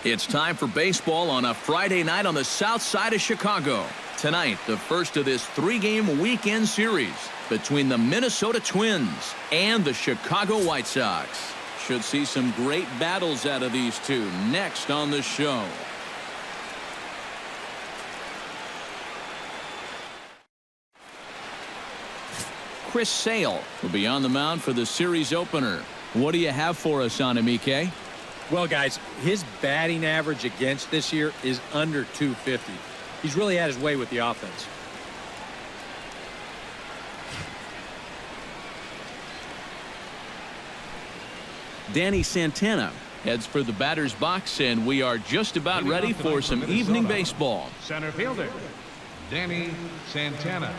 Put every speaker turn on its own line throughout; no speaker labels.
It's time for baseball on a Friday night on the south side of Chicago. Tonight, the first of this three-game weekend series between the Minnesota Twins and the Chicago White Sox. Should see some great battles out of these two next on the show. Chris Sale will be on the mound for the series opener. What do you have for us on him, EK?
Well, guys, his batting average against this year is under 250. He's really had his way with the offense.
Danny Santana heads for the batter's box, and we are just about ready for some evening baseball.
Center fielder, Danny Santana.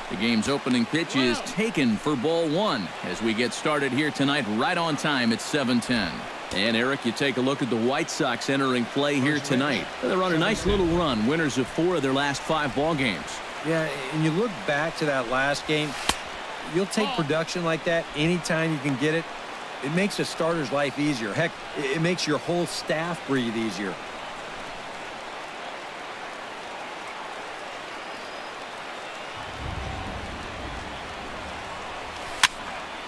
The game's opening pitch is taken for ball one as we get started here tonight right on time at 7:10. And Eric, you take a look at the White Sox entering play here tonight. They're on a nice little run, winners of 4 of their last 5 ball games.
Yeah, and you look back to that last game, you'll take production like that anytime you can get it. It makes a starter's life easier. Heck, it makes your whole staff breathe easier.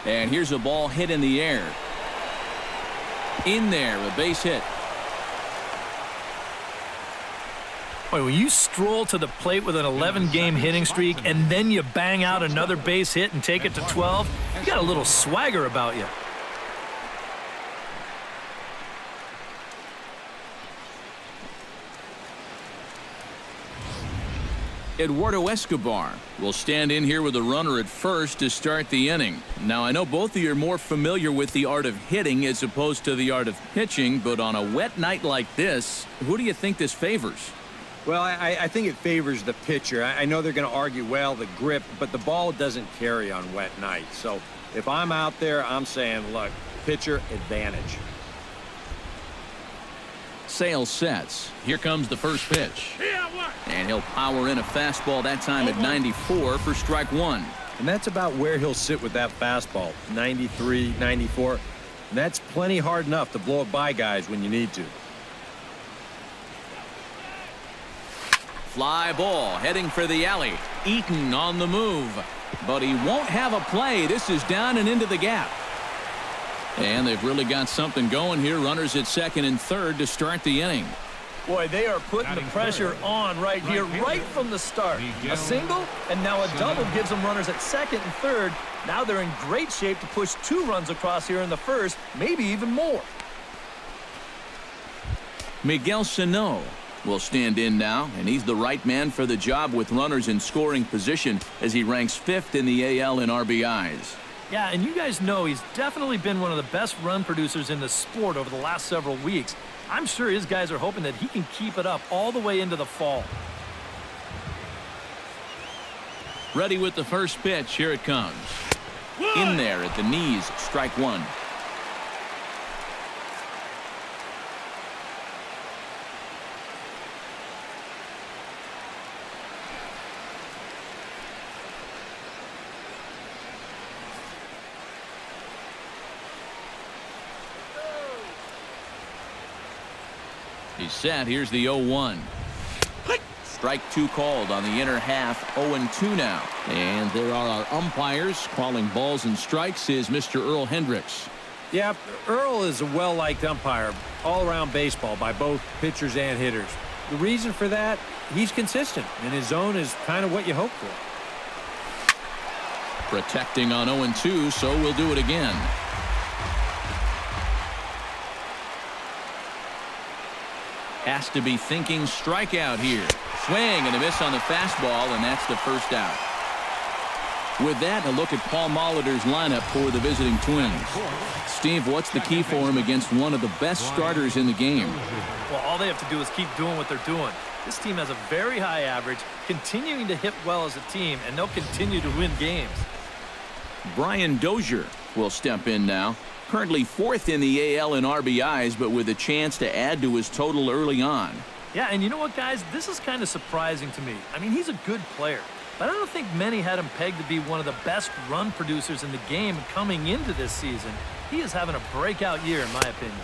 And here's a ball hit in the air. In there, a base hit.
Boy, when you stroll to the plate with an 11-game hitting streak and then you bang out another base hit and take it to 12, you got a little swagger about you.
Eduardo Escobar will stand in here with a runner at first to start the inning. Now, I know both of you are more familiar with the art of hitting as opposed to the art of pitching, but on a wet night like this, who do you think this favors?
Well, I think it favors the pitcher. I know they're going to argue, well, the grip, but the ball doesn't carry on wet nights. So if I'm out there, I'm saying, look, pitcher advantage.
Sale sets. Here comes the first pitch. And he'll power in a fastball that time at 94 for strike one.
And that's about where he'll sit with that fastball, 93, 94. And that's plenty hard enough to blow it by guys when you need to.
Fly ball heading for the alley. Eaton on the move. But he won't have a play. This is down and into the gap. And they've really got something going here. Runners at second and third to start the inning.
Boy, they are putting the pressure on right here, right from the start. A single, and now a double gives them runners at second and third. Now they're in great shape to push 2 runs across here in the first, maybe even more.
Miguel Sano will stand in now, and he's the right man for the job with runners in scoring position as he ranks 5th in the AL in RBIs.
Yeah, and you guys know he's definitely been one of the best run producers in the sport over the last several weeks. I'm sure his guys are hoping that he can keep it up all the way into the fall.
Ready with the first pitch. Here it comes. In there at the knees, strike one. He's set. Here's the 0-1. Strike 2 called on the inner half. 0-2 now. And there are our umpires calling balls and strikes is Mr. Earl Hendricks.
Yeah, Earl is a well-liked umpire all around baseball by both pitchers and hitters. The reason for that, he's consistent, and his zone is kind of what you hope for.
Protecting on 0-2, so we'll do it again. Has to be thinking strikeout here. Swing and a miss on the fastball, and that's the first out. With that, a look at Paul Molitor's lineup for the visiting Twins. Steve, what's the key for him against one of the best starters in the game?
Well, all they have to do is keep doing what they're doing. This team has a very high average, continuing to hit well as a team, and they'll continue to win games.
Brian Dozier will step in now. Currently 4th in the AL in RBIs, but with a chance to add to his total early on.
Yeah, and you know what, guys? This is kind of surprising to me. I mean, he's a good player. but I don't think many had him pegged to be one of the best run producers in the game coming into this season. He is having a breakout year, in my opinion.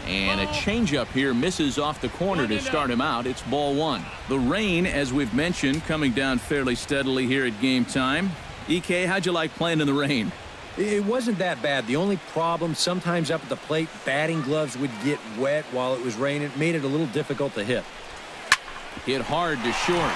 And a changeup here misses off the corner to start him out. It's ball one. The rain, as we've mentioned, coming down fairly steadily here at game time. EK, how'd you like playing in the rain?
It wasn't that bad. The only problem, sometimes up at the plate, batting gloves would get wet while it was raining. It made it a little difficult to hit.
Hit hard to short.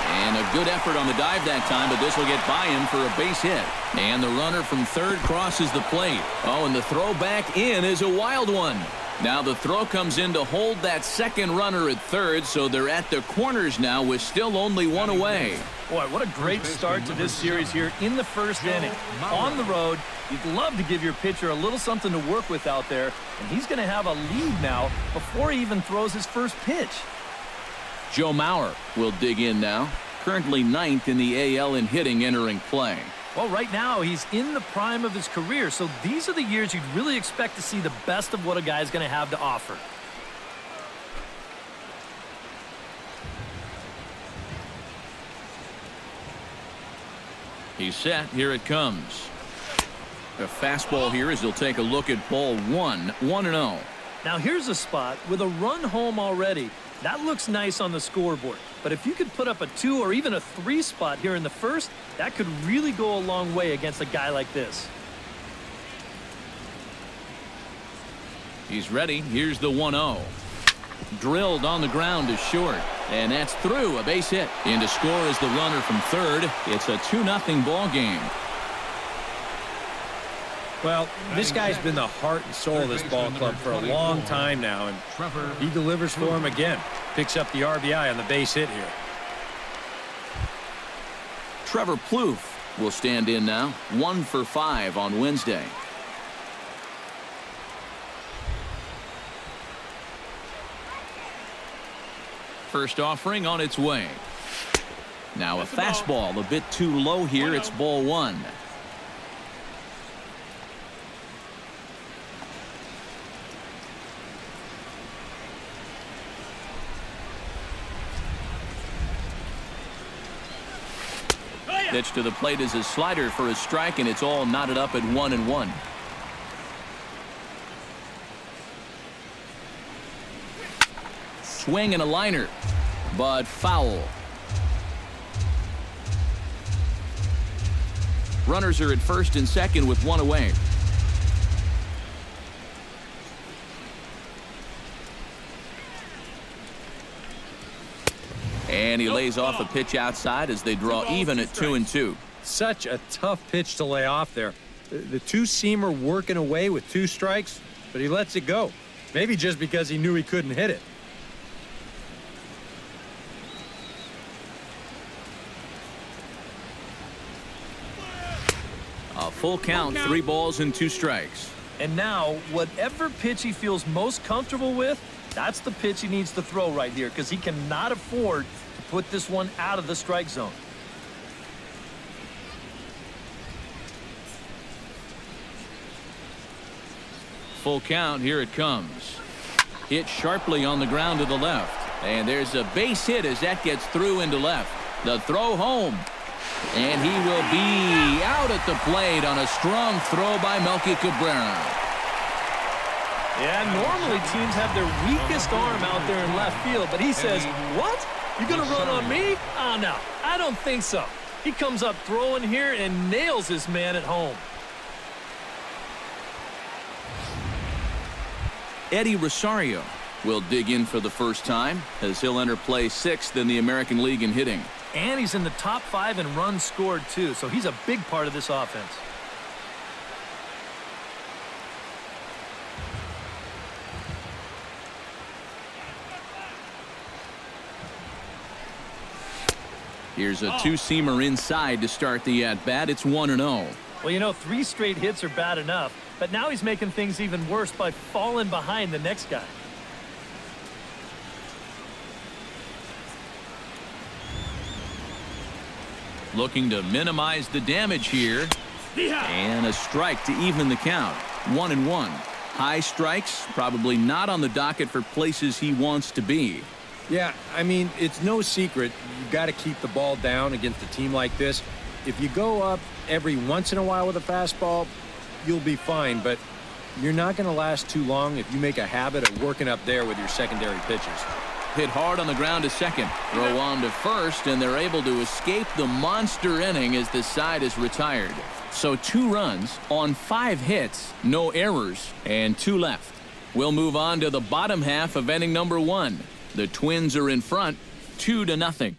And a good effort on the dive that time, but this will get by him for a base hit. And the runner from third crosses the plate. Oh, and the throw back in is a wild one. Now the throw comes in to hold that second runner at third, so they're at the corners now with still only one away.
Boy, what a great start to this series here in the first inning. On the road, you'd love to give your pitcher a little something to work with out there, and he's going to have a lead now before he even throws his first pitch.
Joe Mauer will dig in now. Currently ninth in the AL in hitting entering play.
Well, right now, he's in the prime of his career, so these are the years you'd really expect to see the best of what a guy's going to have to offer.
He's set. Here it comes. A fastball here as he'll take a look at ball one. 1-0.
Now, here's a spot with a run home already. That looks nice on the scoreboard. But if you could put up a 2 or even a 3 spot here in the first, that could really go a long way against a guy like this.
He's ready. Here's the 1-0. Drilled on the ground to short. And that's through. A base hit. In to score is the runner from third. It's a 2-0 ball game.
Well, this guy's been the heart and soul of this ball club for a long time now, and he delivers for him again. Picks up the RBI on the base hit here.
Trevor Plouffe will stand in now. 1 for 5 on Wednesday. First offering on its way. Now a fastball a bit too low here. It's ball one. Pitch to the plate is a slider for a strike, and it's all knotted up at 1-1. Swing and a liner, but foul. Runners are at first and second with one away. And he lays off a pitch outside as they draw even at 2-2.
Such a tough pitch to lay off there. The two-seamer working away with 2 strikes, but he lets it go. Maybe just because he knew he couldn't hit it.
A full count, 3 balls and 2 strikes.
And now, whatever pitch he feels most comfortable with, that's the pitch he needs to throw right here, because he cannot afford to put this one out of the strike zone.
Full count, here it comes. Hit sharply on the ground to the left. And there's a base hit as that gets through into left. The throw home. And he will be out at the plate on a strong throw by Melky Cabrera.
Yeah, normally teams have their weakest arm out there in left field, but he says, what? You gonna run on me? Oh, no, I don't think so. He comes up throwing here and nails his man at home.
Eddie Rosario will dig in for the first time as he'll enter play 6th in the American League in hitting.
And he's in the top 5 in runs scored, too, so he's a big part of this offense.
Here's a two-seamer inside to start the at-bat. It's 1-0.
Well, you know, 3 straight hits are bad enough, but now he's making things even worse by falling behind the next guy.
Looking to minimize the damage here. And a strike to even the count. 1-1. High strikes, probably not on the docket for places he wants to be.
Yeah, I mean, it's no secret. You got to keep the ball down against a team like this. If you go up every once in a while with a fastball, you'll be fine, but you're not going to last too long if you make a habit of working up there with your secondary pitches.
Hit hard on the ground to second. Throw on to first, and they're able to escape the monster inning as the side is retired. So 2 runs on 5 hits, no errors, and 2 left. We'll move on to the bottom half of inning number 1. The Twins are in front, 2-0.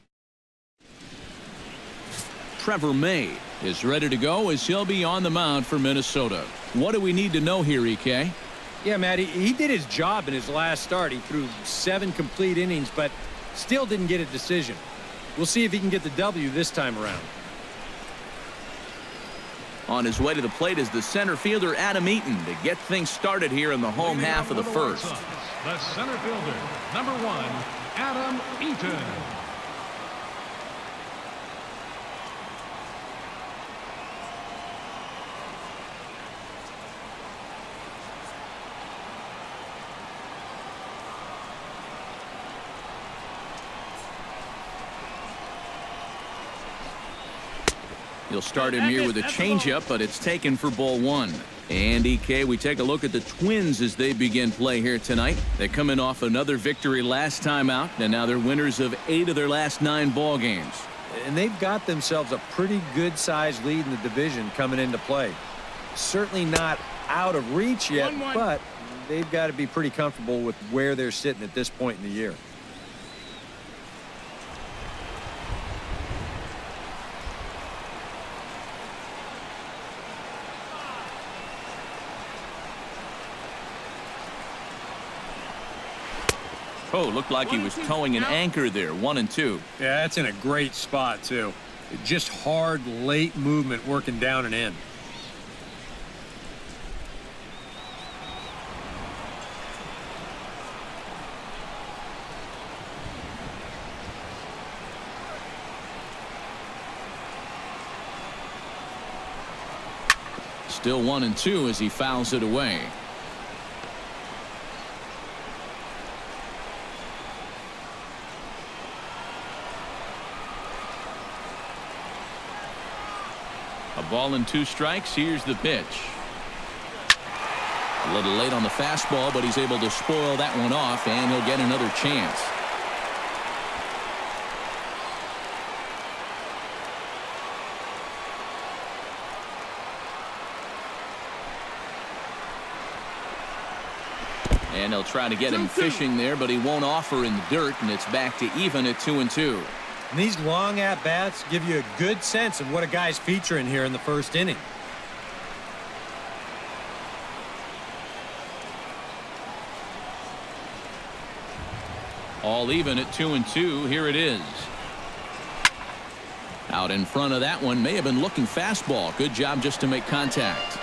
Trevor May is ready to go as he'll be on the mound for Minnesota. What do we need to know here, EK?
Yeah, Matt, he did his job in his last start. He threw 7 complete innings, but still didn't get a decision. We'll see if he can get the W this time around.
On his way to the plate is the center fielder Adam Eaton to get things started here in the home half of the first.
The center fielder, number 1, Adam Eaton.
He'll start him here with a changeup, but it's taken for ball 1. And EK, we take a look at the Twins as they begin play here tonight. They come in off another victory last time out, and now they're winners of 8 of their last 9 ball games.
And they've got themselves a pretty good-sized lead in the division coming into play. Certainly not out of reach yet, but they've got to be pretty comfortable with where they're sitting at this point in the year.
Oh, looked like he was towing an anchor there, 1-2.
Yeah, that's in a great spot, too. Just hard, late movement working down and in.
Still 1-2 as he fouls it away. A ball and 2 strikes. Here's the pitch. A little late on the fastball, but he's able to spoil that one off, and he'll get another chance. And they'll try to get him fishing there, but he won't offer in the dirt, and it's back to even at 2-2.
And these long at-bats give you a good sense of what a guy's featuring here in the first inning.
All even at 2-2. Here it is. Out in front of that one. May have been looking fastball. Good job just to make contact.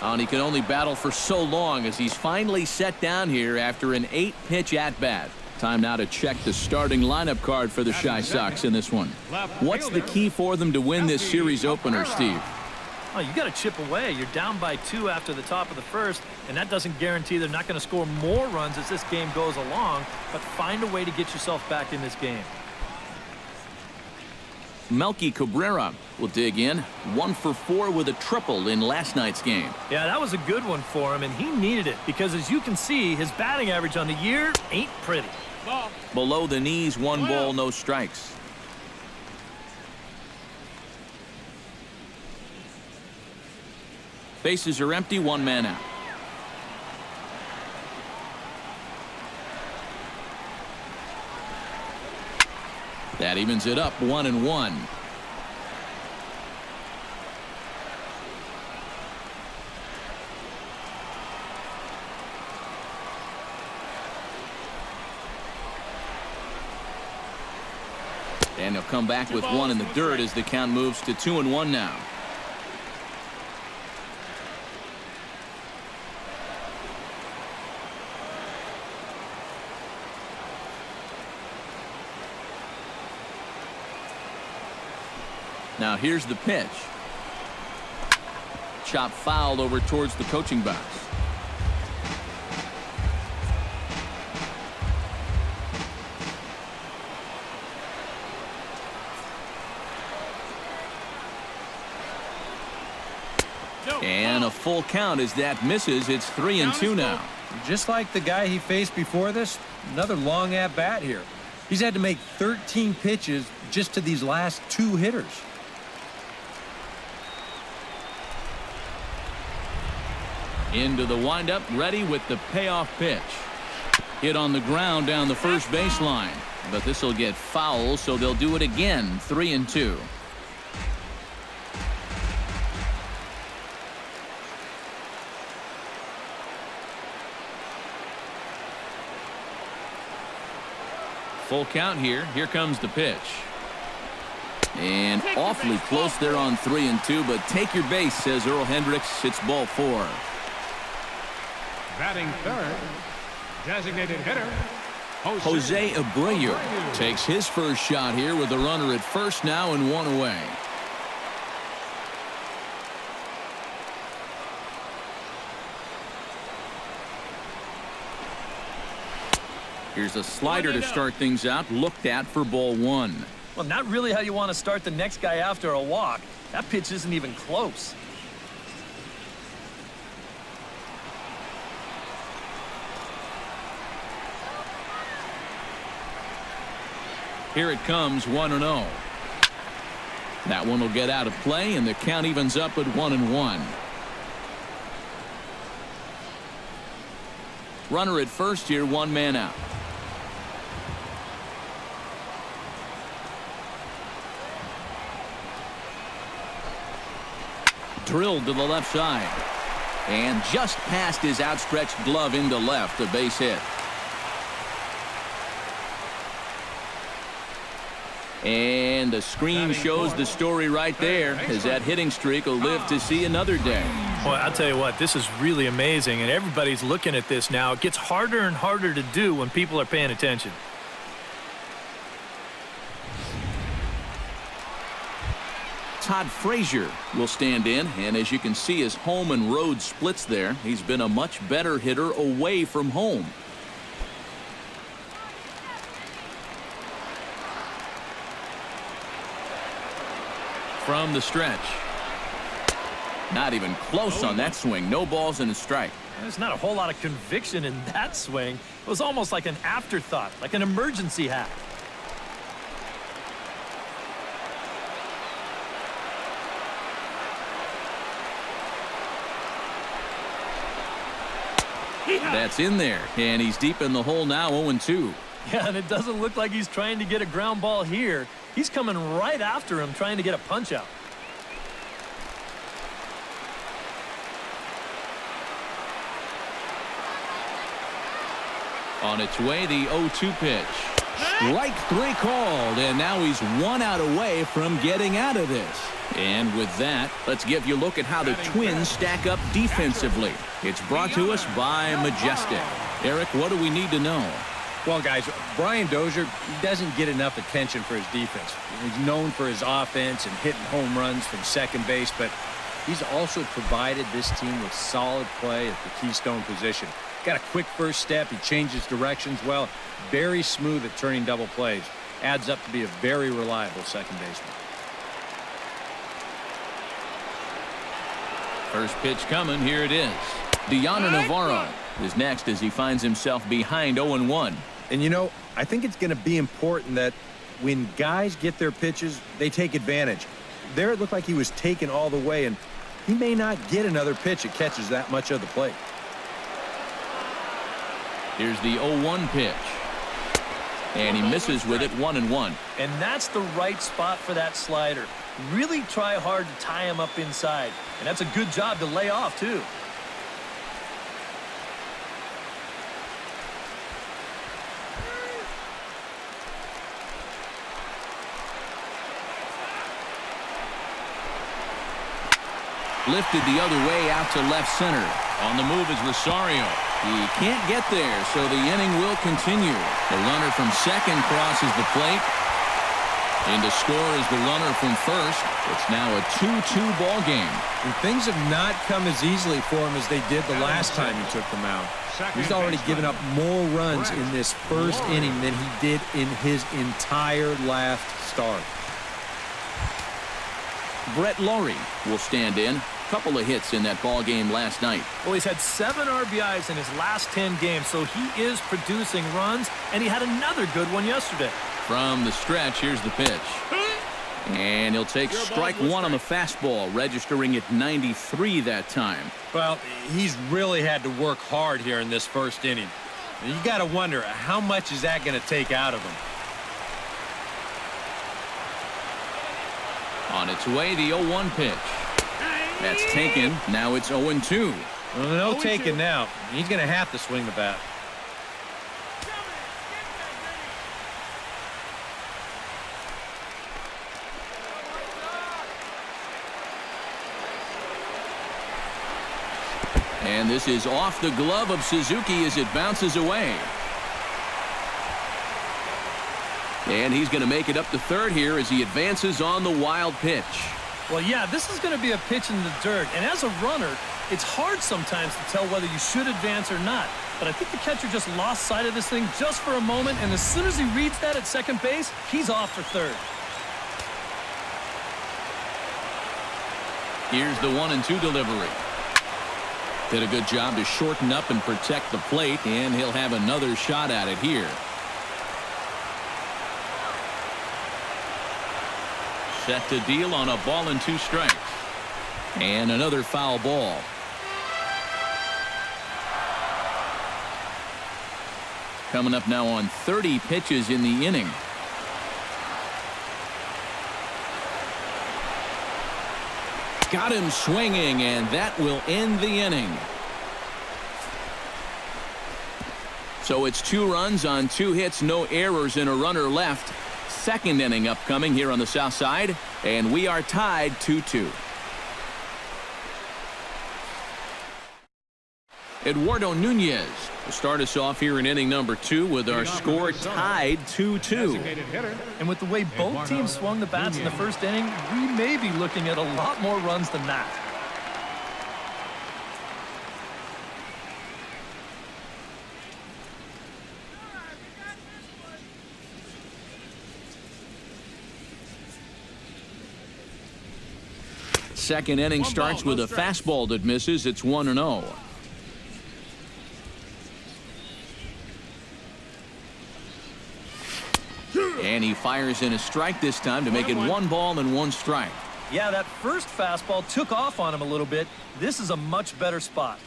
And he can only battle for so long as he's finally set down here after an 8-pitch at-bat. Time now to check the starting lineup card for the Chi Sox in this one. What's the key for them to win this series opener, Steve?
Oh, you got to chip away. You're down by 2 after the top of the first, and that doesn't guarantee they're not going to score more runs as this game goes along, but find a way to get yourself back in this game.
Melky Cabrera will dig in. 1 for 4 with a triple in last night's game.
Yeah, that was a good one for him, and he needed it because, as you can see, his batting average on the year ain't pretty.
Below the knees, 1 ball, no strikes. Bases are empty, 1 man out. That evens it up, 1-1. And he'll come back with 1 in the dirt as the count moves to 2-1 now. Now here's the pitch. Chop foul over towards the coaching box. And a full count as that misses. It's 3-2 now.
Just like the guy he faced before this, another long at-bat here. He's had to make 13 pitches just to these last 2 hitters.
Into the windup, ready with the payoff pitch. Hit on the ground down the first baseline. But this will get foul, so they'll do it again. 3-2. Full count here. Here comes the pitch. And awfully close there on 3-2, but take your base, says Earl Hendricks. It's ball 4.
Batting third, designated hitter,
Jose Abreu takes his first shot here with a runner at first now and 1 away. Here's a slider to start things out, looked at for ball 1.
Well, not really how you want to start the next guy after a walk. That pitch isn't even close.
Here it comes, 1-0. That one will get out of play, and the count evens up at 1-1. Runner at first here, 1 man out. Drilled to the left side. And just past his outstretched glove into left, a base hit. And the screen shows the story right there, as that hitting streak will live to see another day.
Boy, I'll tell you what, this is really amazing, and everybody's looking at this now. It gets harder and harder to do when people are paying attention.
Todd Frazier will stand in, and as you can see, his home and road splits there. He's been a much better hitter away from home. From the stretch. Not even close on that swing. No balls and a strike.
There's not a whole lot of conviction in that swing. It was almost like an afterthought, like an emergency hack.
That's in there, and he's deep in the hole now, 0-2.
Yeah, and it doesn't look like he's trying to get a ground ball here. He's coming right after him, trying to get a punch out.
On its way, the 0-2 pitch. Strike 3 called, and now he's 1 out away from getting out of this. And with that, let's give you a look at how the Twins stack up defensively. It's brought to us by Majestic. Eric, what do we need to know?
Well, guys, Brian Dozier, he doesn't get enough attention for his defense. He's known for his offense and hitting home runs from second base, but he's also provided this team with solid play at the keystone position. Got a quick first step. He changes directions well. Very smooth at turning double plays. Adds up to be a very reliable second baseman.
First pitch coming. Here it is. Deanna Navarro is next as he finds himself behind 0-1.
And, you know, I think it's going to be important that when guys get their pitches, they take advantage. There it looked like he was taken all the way, and he may not get another pitch that catches that much of the plate.
Here's the 0-1 pitch. And he misses with it, 1-1.
And that's the right spot for that slider. Really try hard to tie him up inside. And that's a good job to lay off, too.
Lifted the other way out to left center. On the move is Rosario. He can't get there, so the inning will continue. The runner from second crosses the plate. In to score is the runner from first. It's now a 2-2 ball game.
And things have not come as easily for him as they did the last time he took them out. He's already given up more runs in this first inning than he did in his entire last start.
Brett Laurie will stand in. Couple of hits in that ball game last night.
Well, he's had 7 RBIs in his last 10 games, so he is producing runs, and he had another good one yesterday.
From the stretch, here's the pitch. And he'll take strike one on the fastball, registering at 93 that time.
Well, he's really had to work hard here in this first inning. You got to wonder, how much is that going to take out of him?
On its way, the 0-1 pitch. That's taken. Now it's 0-2.
Well, no taking now. He's going to have to swing the bat.
And this is off the glove of Suzuki as it bounces away. And he's going to make it up to third here as he advances on the wild pitch.
Well, yeah, this is going to be a pitch in the dirt. And as a runner, it's hard sometimes to tell whether you should advance or not. But I think the catcher just lost sight of this thing just for a moment. And as soon as he reads that at second base, he's off for third.
Here's the 1-2 delivery. Did a good job to shorten up and protect the plate, and he'll have another shot at it here. Set to deal on a ball and 2 strikes. And another foul ball. Coming up now on 30 pitches in the inning. Got him swinging, and that will end the inning. So it's 2 runs on 2 hits, no errors, and a runner left. Second inning upcoming here on the south side, and we are tied 2-2. Eduardo Nunez will start us off here in inning number 2 with our score tied 2-2.
And with the way both teams swung the bats in the first inning, we may be looking at a lot more runs than that.
Second inning starts with a fastball that misses. It's 1-0. And he fires in a strike this time to make it 1 ball and 1 strike.
Yeah, that first fastball took off on him a little bit. This is a much better spot.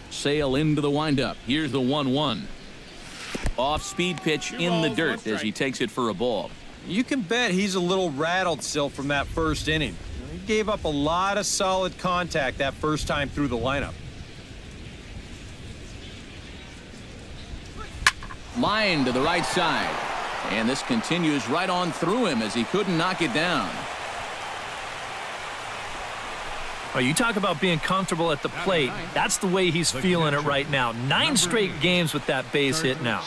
Sale into the windup. Here's the 1-1. Off-speed pitch in the dirt as he takes it for a ball.
You can bet he's a little rattled still from that first inning. He gave up a lot of solid contact that first time through the lineup.
Line to the right side. And this continues right on through him as he couldn't knock it down.
Oh, you talk about being comfortable at the plate. That's the way he's feeling it right now. 9 straight games with that base hit now.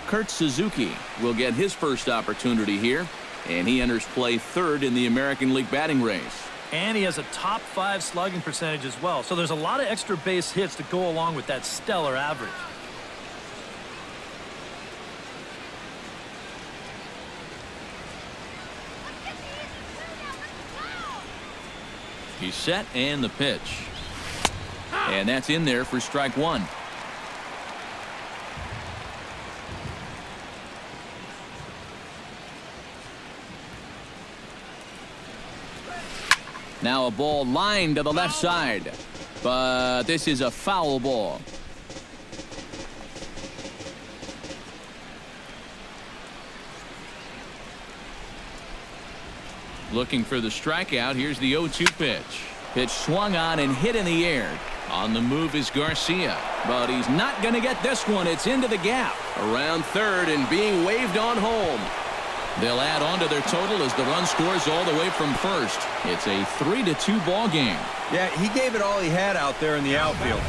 Kurt Suzuki will get his first opportunity here, and he enters play third in the American League batting race.
And he has a top 5 slugging percentage as well. So there's a lot of extra base hits to go along with that stellar average.
He's set, and the pitch. And that's in there for strike 1. Now a ball lined to the left side. But this is a foul ball. Looking for the strikeout. Here's the 0-2 pitch. Pitch swung on and hit in the air. On the move is Garcia. But he's not going to get this one. It's into the gap. Around third and being waved on home. They'll add on to their total as the run scores all the way from first. It's a 3-2 ball game.
Yeah, he gave it all he had out there in the outfield.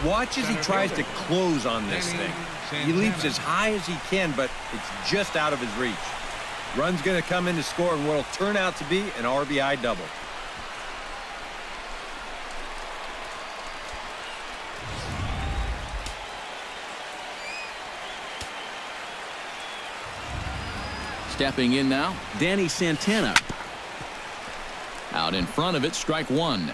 Watch as he tries to close on this thing. He leaps as high as he can, but it's just out of his reach. Run's going to come in to score in what will turn out to be an RBI double.
Stepping in now, Danny Santana. Out in front of it, strike one.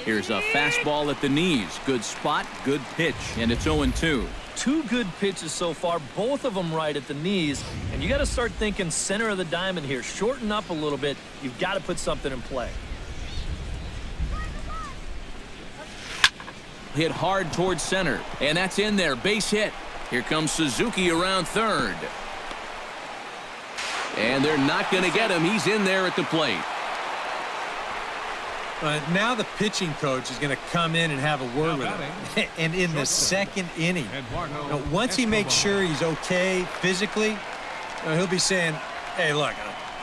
Here's a fastball at the knees. Good spot, good pitch, and it's 0-2.
Two good pitches so far, both of them right at the knees. And you got to start thinking center of the diamond here. Shorten up a little bit. You've got to put something in play.
Hit hard towards center, and that's in there. Base hit. Here comes Suzuki around third. And they're not going to get him. He's in there at the plate.
Now the pitching coach is going to come in and have a word with him. And in the second inning, once he makes sure he's okay physically, he'll be saying, hey, look,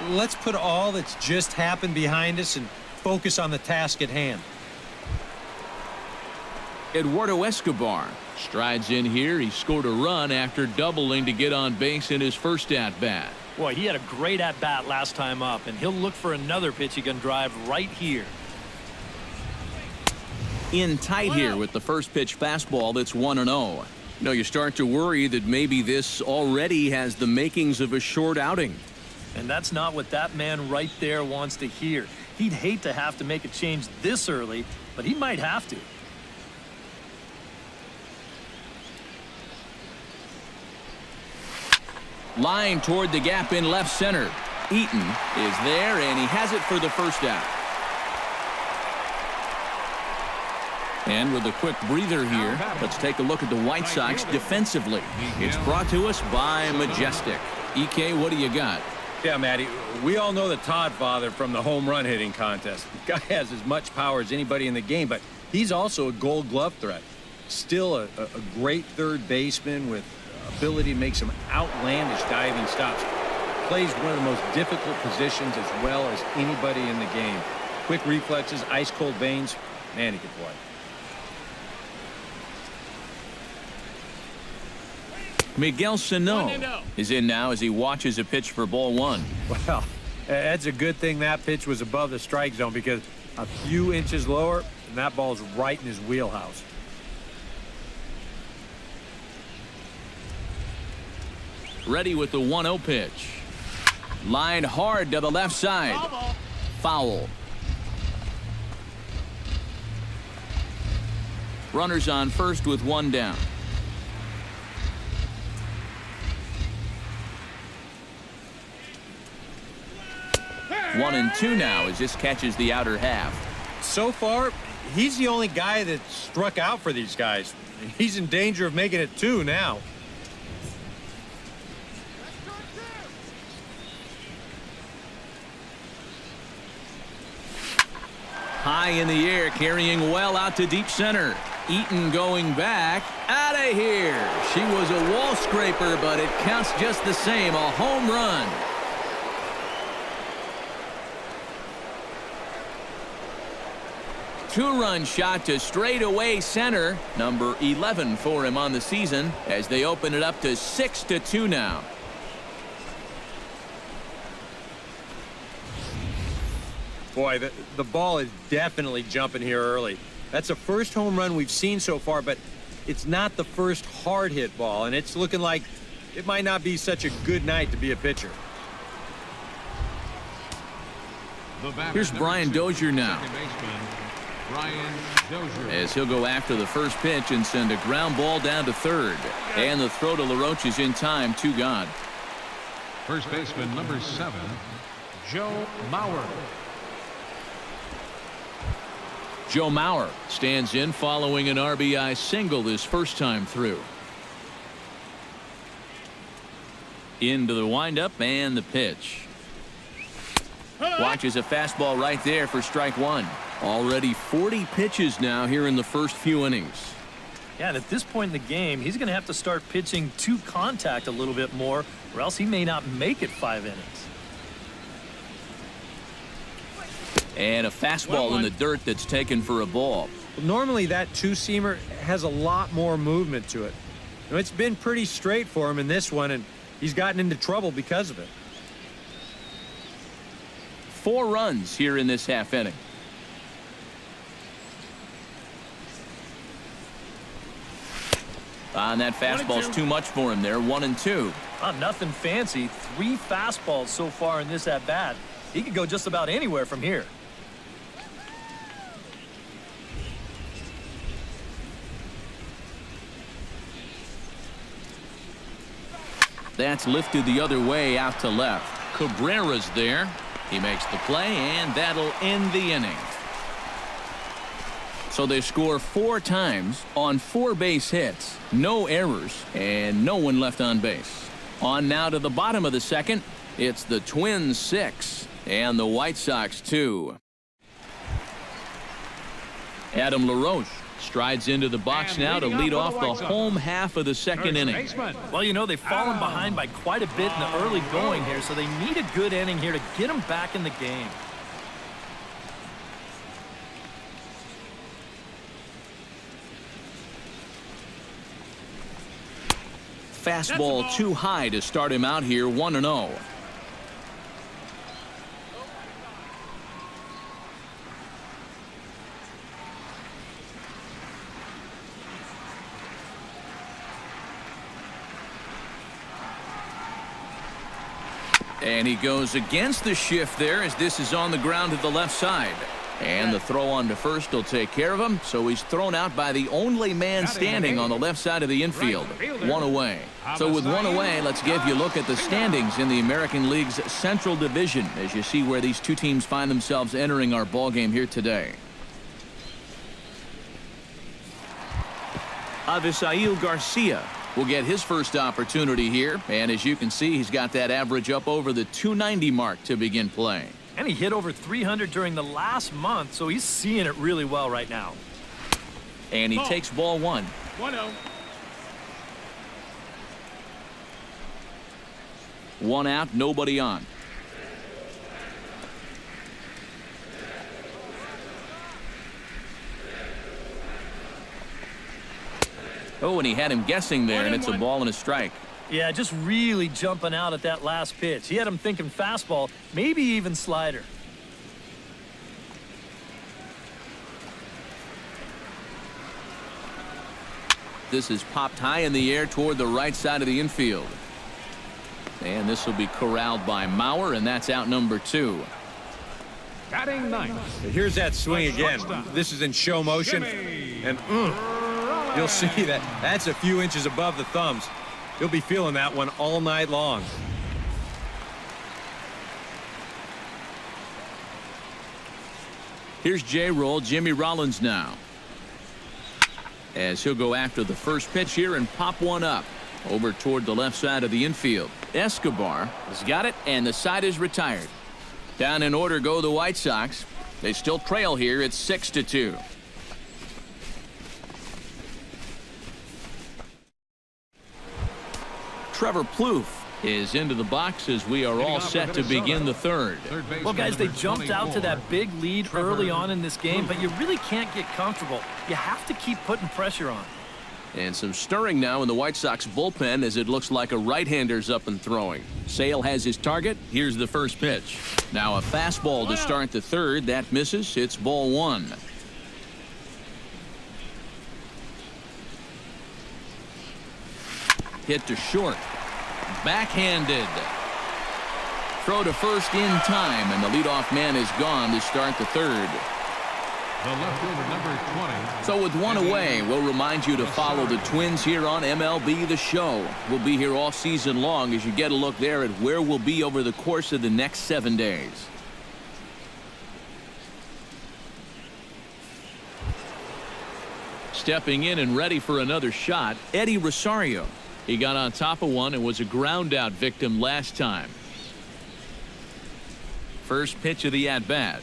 let's put all that's just happened behind us and focus on the task at hand.
Eduardo Escobar strides in here. He scored a run after doubling to get on base in his first at-bat.
Boy, he had a great at-bat last time up, and he'll look for another pitch he can drive right here.
In tight here with the first pitch fastball that's 1-0. No, you start to worry that maybe this already has the makings of a short outing.
And that's not what that man right there wants to hear. He'd hate to have to make a change this early, but he might have to.
Line toward the gap in left center. Eaton is there, and he has it for the first out. And with a quick breather here, let's take a look at the White Sox defensively. It's brought to us by Majestic. EK, what do you got?
Yeah, Matty, we all know the Todd father from the home run hitting contest. The guy has as much power as anybody in the game, but he's also a gold glove threat. Still a great third baseman with ability to make some outlandish diving stops. Plays one of the most difficult positions as well as anybody in the game. Quick reflexes, ice-cold veins. Man, he can play.
Miguel Sano is in now as he watches a pitch for ball one.
Well, that's a good thing that pitch was above the strike zone because a few inches lower, and that ball's right in his wheelhouse.
Ready with the 1-0 pitch. Line hard to the left side. Foul. Runners on first with one down. 1-2 now as this catches the outer half.
So far, he's the only guy that struck out for these guys. He's in danger of making it 2 now.
High in the air, carrying well out to deep center. Eaton going back. Out of here. She was a wall scraper, but it counts just the same. A home run. Two-run shot to straightaway center. Number 11 for him on the season as they open it up to 6-2 now.
Boy, the ball is definitely jumping here early. That's the first home run we've seen so far, but it's not the first hard hit ball, and it's looking like it might not be such a good night to be a pitcher.
Here's Brian Dozier now. As he'll go after the first pitch and send a ground ball down to third. And the throw to LaRoche is in time, 2 gone.
First baseman number 7, Joe Mauer.
Joe Mauer stands in following an RBI single his first time through. Into the windup and the pitch. Watches a fastball right there for strike one. Already 40 pitches now here in the first few innings.
Yeah, and at this point in the game, he's going to have to start pitching to contact a little bit more, or else he may not make it 5 innings.
And a fastball in the dirt that's taken for a ball.
Normally that two-seamer has a lot more movement to it. It's been pretty straight for him in this one, and he's gotten into trouble because of it.
4 runs here in this half inning. And that fastball's too much for him there. 1-2.
Nothing fancy. 3 fastballs so far in this at-bat. He could go just about anywhere from here.
That's lifted the other way out to left. Cabrera's there. He makes the play, and that'll end the inning. So they score 4 times on 4 base hits, no errors, and no one left on base. On now to the bottom of the second. It's the Twins 6 and the White Sox 2. Adam LaRoche strides into the box
And
now to
leading
lead
off
off
for the
the
White
home half of the second
First
inning.
baseman.
Well, you know, they've fallen behind by quite a bit in the early going here, so they need a good inning here to get them back in the game.
Fastball too high to start him out here. 1-0. And he goes against the shift there as this is on the ground to the left side. And the throw on to first will take care of him. So he's thrown out by the only man standing on the left side of the infield. 1 away. So with 1 away, let's give you a look at the standings in the American League's Central Division as you see where these two teams find themselves entering our ball game here today. Avisail Garcia will get his first opportunity here. And as you can see, he's got that average up over the 290 mark to begin play.
And he hit over 300 during the last month, so he's seeing it really well right now.
And he takes ball 1.
1-0.
1 out, nobody on. Oh, and he had him guessing there, and it's a ball and a strike.
Yeah, just really jumping out at that last pitch. He had him thinking fastball, maybe even slider.
This is popped high in the air toward the right side of the infield. And this will be corralled by Mauer, and that's out number 2.
Batting 9th.
Here's that swing again. This is in show motion. And you'll see that that's a few inches above the thumbs. You'll be feeling that one all night long.
Here's J-Roll, Jimmy Rollins now. As he'll go after the first pitch here and pop one up over toward the left side of the infield. Escobar has got it, and the side is retired. Down in order go the White Sox. They still trail here. It's 6-2. Trevor Plouffe is into the box as we are all set to begin the third.
Well, guys, they jumped out to that big lead early on in this game, but you really can't get comfortable. You have to keep putting pressure on.
And some stirring now in the White Sox bullpen as it looks like a right-hander's up and throwing. Sale has his target. Here's the first pitch. Now a fastball to start the third. That misses. It's ball 1. Hit to short. Backhanded. Throw to first in time, and the leadoff man is gone to start the third.
The left fielder, number 20.
So with 1 away, we'll remind you to follow the Twins here on MLB The Show. We'll be here all season long as you get a look there at where we'll be over the course of the next 7 days. Stepping in and ready for another shot, Eddie Rosario. He got on top of one and was a ground-out victim last time. First pitch of the at-bat.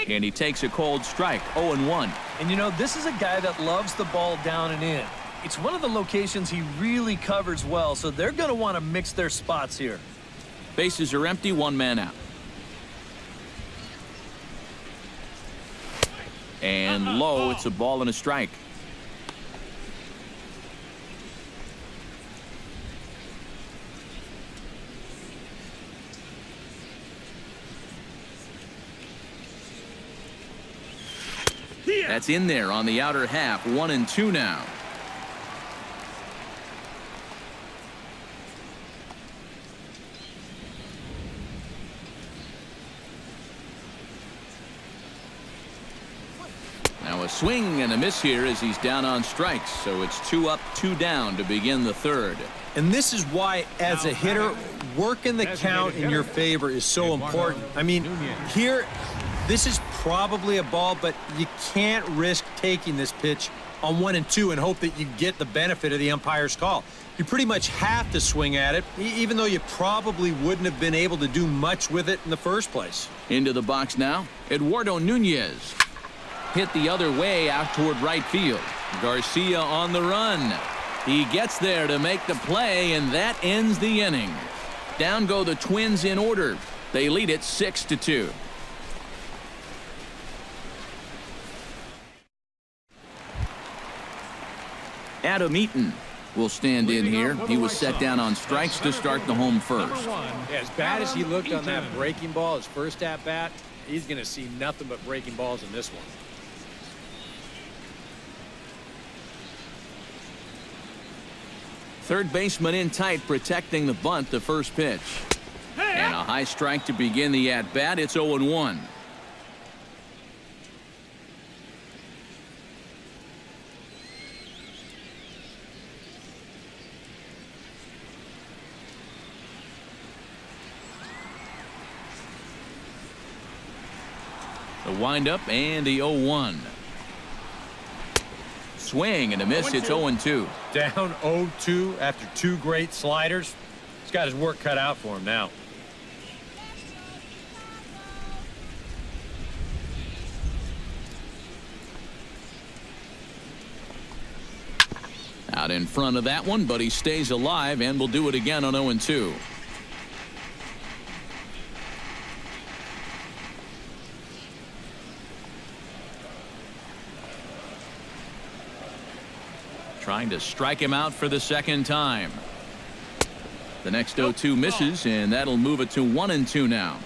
And he takes a cold strike, 0-1.
And you know, this is a guy that loves the ball down and in. It's one of the locations he really covers well, so they're going to want to mix their spots here.
Bases are empty, one man out. And low, it's a ball and a strike. That's in there on the outer half, 1-2 now. Now a swing and a miss here as he's down on strikes, so it's 2 up, 2 down to begin the third.
And this is why, as a hitter, working the count in your favor is so important. I mean, here, this is probably a ball, but you can't risk taking this pitch on 1-2 and hope that you get the benefit of the umpire's call. You pretty much have to swing at it, even though you probably wouldn't have been able to do much with it in the first place.
Into the box now, Eduardo Nunez. Hit the other way out toward right field. Garcia on the run. He gets there to make the play, and that ends the inning. Down go the Twins in order. They lead it 6-2. Adam Eaton will stand in here. He was set down on strikes to start the home first.
Yeah, as bad as he looked on that breaking ball, his first at-bat, he's going to see nothing but breaking balls in this one.
Third baseman in tight, protecting the bunt, the first pitch. And a high strike to begin the at-bat. It's 0-1. The windup and the 0-1. Swing and a miss. It's 0-2.
Down 0-2 after 2 great sliders. He's got his work cut out for him now.
Out in front of that one, but he stays alive and will do it again on 0-2. Trying to strike him out for the second time. The next 0-2 misses, and that'll move it to 1-2 now.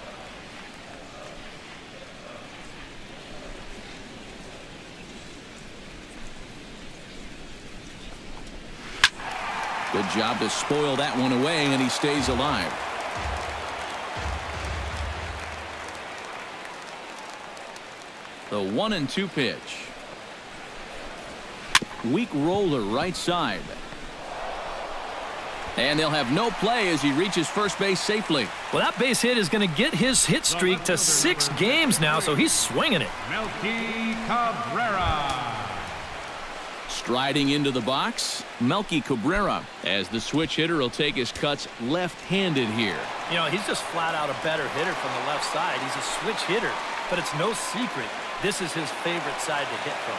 Good job to spoil that one away, and he stays alive. The 1-2 pitch. Weak roller right side. And they'll have no play as he reaches first base safely.
Well, that base hit is going to get his hit streak to 6 games now, so he's swinging it.
Melky Cabrera.
Striding into the box, Melky Cabrera, as the switch hitter will take his cuts left-handed here.
You know, he's just flat out a better hitter from the left side. He's a switch hitter, but it's no secret this is his favorite side to hit from.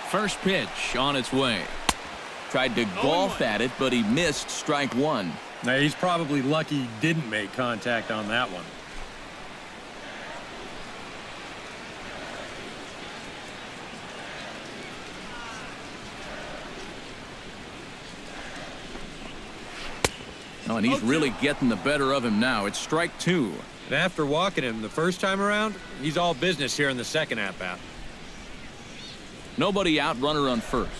First pitch on its way. Tried to golf at it, but he missed strike one.
Now, he's probably lucky he didn't make contact on that one.
Oh, and he's really getting the better of him now. It's strike two.
And after walking him the first time around, he's all business here in the second at-bat.
Nobody out, runner on first.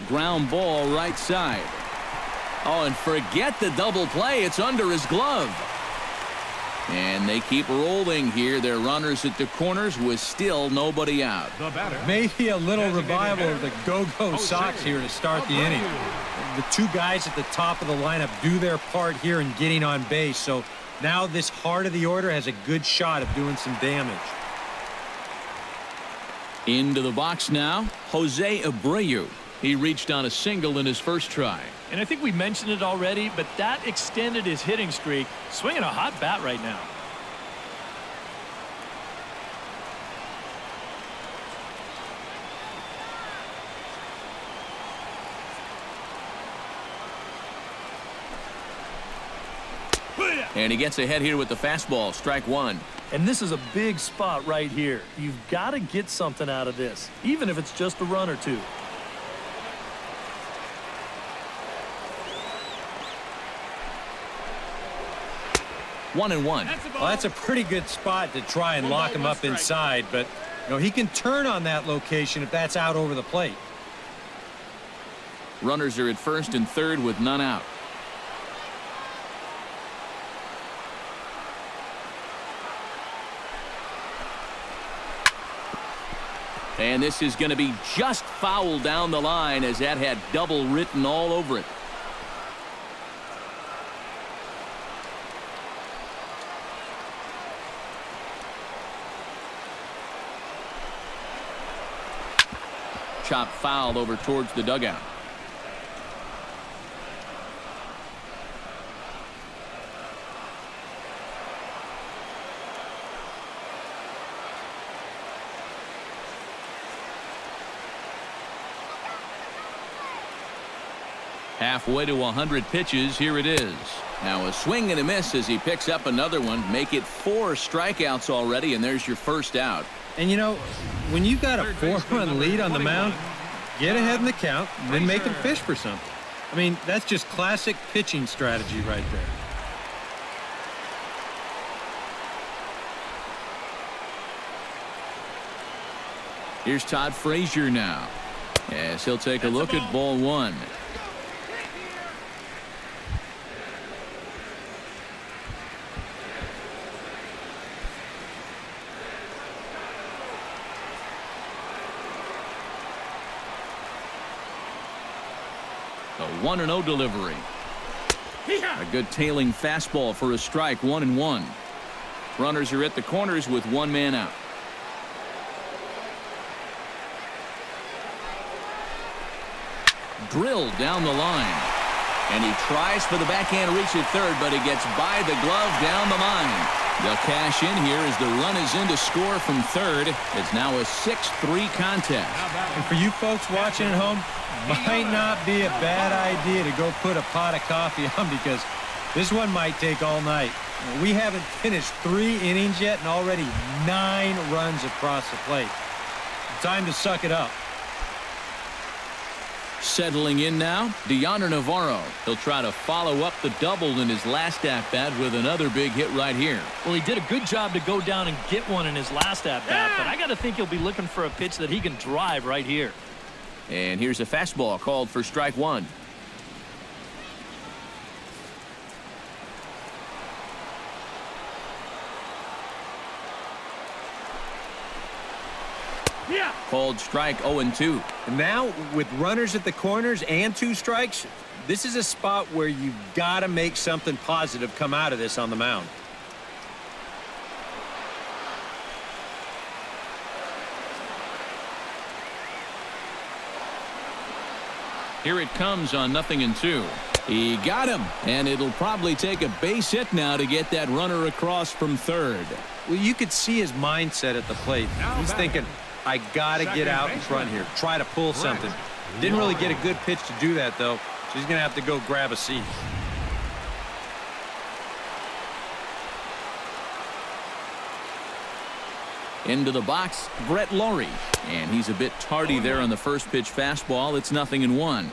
Ground ball right side. Oh, and forget the double play. It's under his glove. And they keep rolling here. Their runners at the corners with still nobody out.
The batter.
Maybe a little revival of the go-go Sox here to start the inning. The 2 guys at the top of the lineup do their part here in getting on base. So now this heart of the order has a good shot of doing some damage.
Into the box now, Jose Abreu. He reached on a single in his first try.
And I think we mentioned it already, but that extended his hitting streak. Swinging a hot bat right now.
And he gets ahead here with the fastball, strike one.
And this is a big spot right here. You've got to get something out of this, even if it's just a run or two.
One and one.
Well, that's a pretty good spot to try and lock him up inside, but he can turn on that location if that's out over the plate.
Runners are at first and third with none out. And this is going to be just foul down the line, as that had double written all over it. Chopped foul over towards the dugout. Halfway to 100 pitches, here it is. Now a swing and a miss as he picks up another one. Make it 4 strikeouts already, and there's your first out.
And when you've got a 4-run lead on the mound, get ahead in the count, and then make them fish for something. I mean, that's just classic pitching strategy right there.
Here's Todd Frazier now, as he'll take a look at ball one. A 1-0 delivery. A good tailing fastball for a strike, 1-1. Runners are at the corners with one man out. Drilled down the line. And he tries for the backhand reach at third, but he gets by the glove down the line. They'll cash in here as the run is in to score from third. It's now a 6-3 contest.
And for you folks watching at home, might not be a bad idea to go put a pot of coffee on, because this one might take all night. We haven't finished 3 innings yet and already 9 runs across the plate. Time to suck it up.
Settling in now, Deoner Navarro. He'll try to follow up the double in his last at-bat with another big hit right here.
Well, he did a good job to go down and get one in his last at-bat, but I got to think he'll be looking for a pitch that he can drive right here.
And here's a fastball called for strike one. Called strike 0-2.
And now, with runners at the corners and 2 strikes, this is a spot where you've got to make something positive come out of this on the mound.
Here it comes on 0-2. He got him, and it'll probably take a base hit now to get that runner across from third.
Well, you could see his mindset at the plate. He's thinking, I got to get out in front here, try to pull something. Didn't really get a good pitch to do that, though, so he's going to have to go grab a seat.
Into the box, Brett Laurie. And he's a bit tardy there on the first pitch fastball. It's 0-1.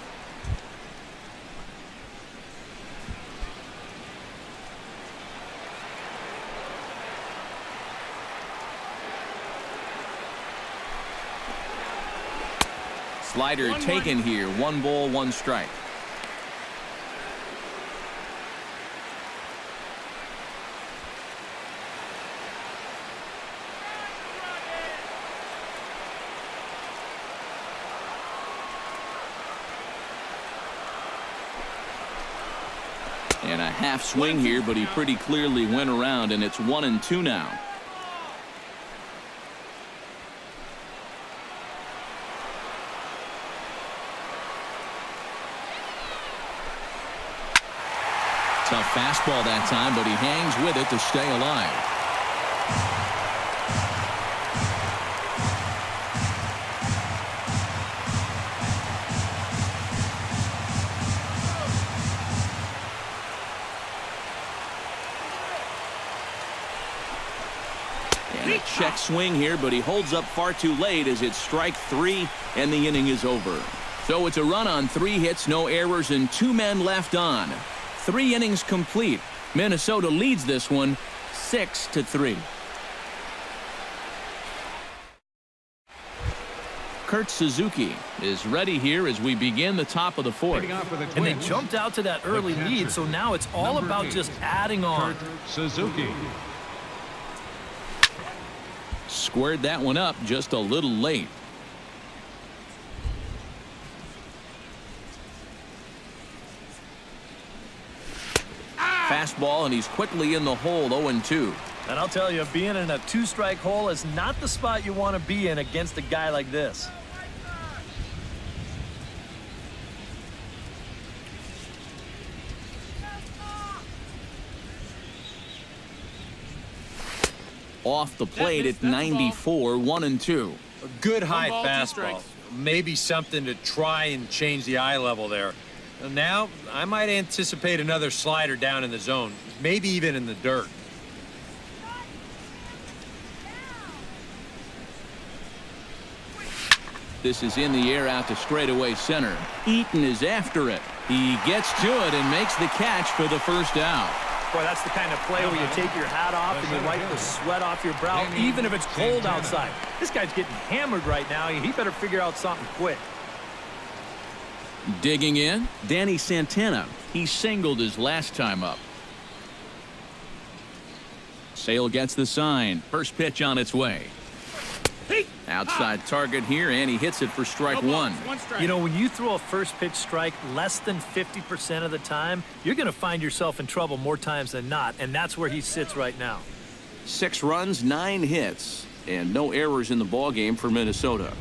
Slider taken here. 1 ball, 1 strike. And a half swing here, but he pretty clearly went around, and it's 1-2 now. Tough fastball that time, but he hangs with it to stay alive. And a check swing here, but he holds up far too late as it's strike 3 and the inning is over. So it's a run on 3 hits, no errors, and 2 men left on. 3 innings complete. Minnesota leads this one 6-3. Kurt Suzuki is ready here as we begin the top of the 4th.
And they jumped out to that early lead, so now it's all about just adding on.
Kurt Suzuki.
Squared that one up just a little late. Fastball, and he's quickly in the hole, 0-2.
And I'll tell you, being in a 2-strike hole is not the spot you want to be in against a guy like this.
Off the plate at 94, 1-2.
A good high fastball. Maybe something to try and change the eye level there. Now, I might anticipate another slider down in the zone, maybe even in the dirt.
This is in the air out to straightaway center. Eaton is after it. He gets to it and makes the catch for the first out.
Boy, that's the kind of play where you take your hat off and you wipe the sweat off your brow, even if it's cold outside. This guy's getting hammered right now. He better figure out something quick.
Digging in, Danny Santana. He singled his last time up. Sale gets the sign. First pitch on its way. Outside target here, and he hits it for strike 1.
You know, when you throw a first pitch strike less than 50% of the time, you're going to find yourself in trouble more times than not, and that's where he sits right now.
6 runs, 9 hits, and no errors in the ballgame for Minnesota.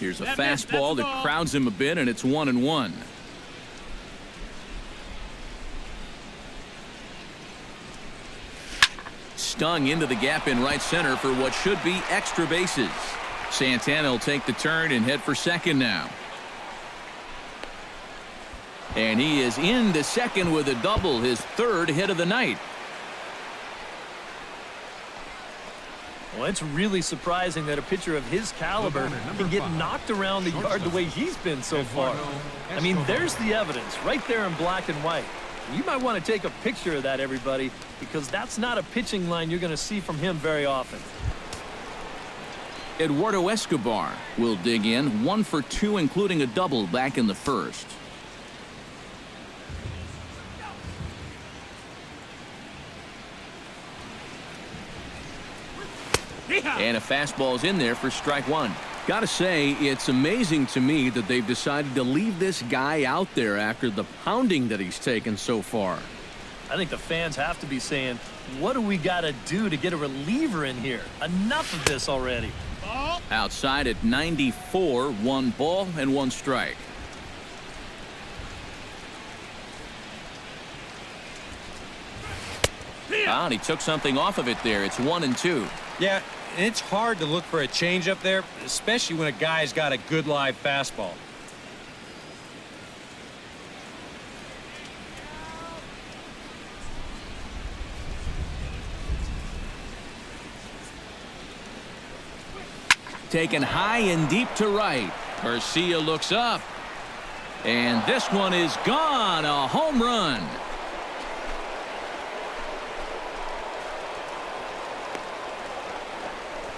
Here's a fastball that crowds him a bit, and it's 1-1. Stung into the gap in right center for what should be extra bases. Santana will take the turn and head for second now. And he is into second with a double, his 3rd hit of the night.
Well, it's really surprising that a pitcher of his caliber can get knocked around the yard the way he's been so far. I mean, there's the evidence right there in black and white. You might want to take a picture of that, everybody, because that's not a pitching line you're going to see from him very often.
Eduardo Escobar will dig in, 1 for 2, including a double back in the 1st. And a fastball's in there for strike 1. Gotta say, it's amazing to me that they've decided to leave this guy out there after the pounding that he's taken so far.
I think the fans have to be saying, what do we got to do to get a reliever in here? Enough of this already.
Outside at 94, 1 ball and 1 strike. And he took something off of it there. It's 1-2.
Yeah, and it's hard to look for a changeup there, especially when a guy's got a good live fastball.
Taken high and deep to right. Garcia looks up. And this one is gone. A home run.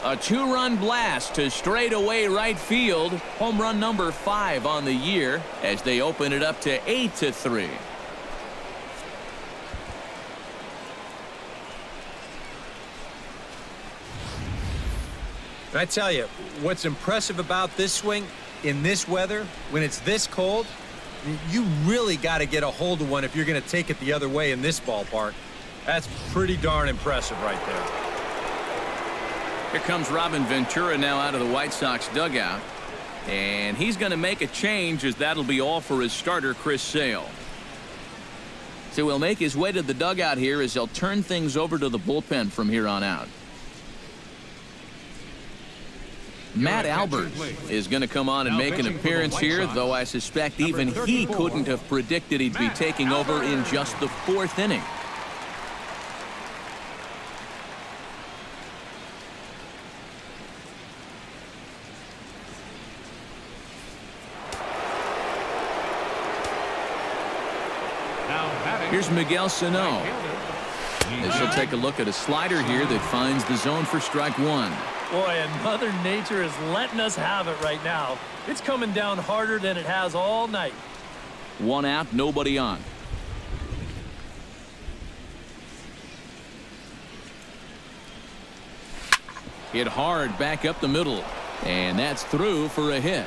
A 2-run blast to straightaway right field. Home run number 5 on the year as they open it up to 8-3.
And I tell you, what's impressive about this swing, in this weather, when it's this cold, you really got to get a hold of one if you're going to take it the other way in this ballpark. That's pretty darn impressive right there.
Here comes Robin Ventura now out of the White Sox dugout. And he's going to make a change as that'll be all for his starter, Chris Sale. So he'll make his way to the dugout here as he'll turn things over to the bullpen from here on out. Matt Albers is going to come on and make an appearance here, though I suspect even he couldn't have predicted he'd be taking over in just the 4th inning. Here's Miguel Sano. As he'll take a look at a slider here that finds the zone for strike 1.
Boy, and Mother Nature is letting us have it right now. It's coming down harder than it has all night.
1 out, nobody on. Hit hard back up the middle. And that's through for a hit.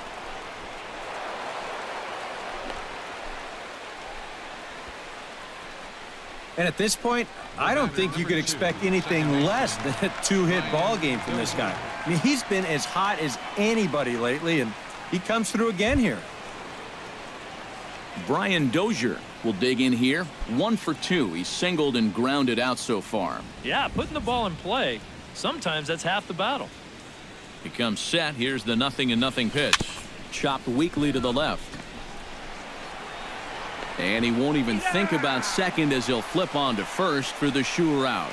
And at this point, I don't think you could expect anything less than a 2-hit ball game from this guy. I mean, he's been as hot as anybody lately, and he comes through again here.
Brian Dozier will dig in here. 1 for 2. He's singled and grounded out so far.
Yeah, putting the ball in play, sometimes that's half the battle.
He comes set. Here's the 0-0 pitch. Chopped weakly to the left. And he won't even think about second as he'll flip on to first for the sure out.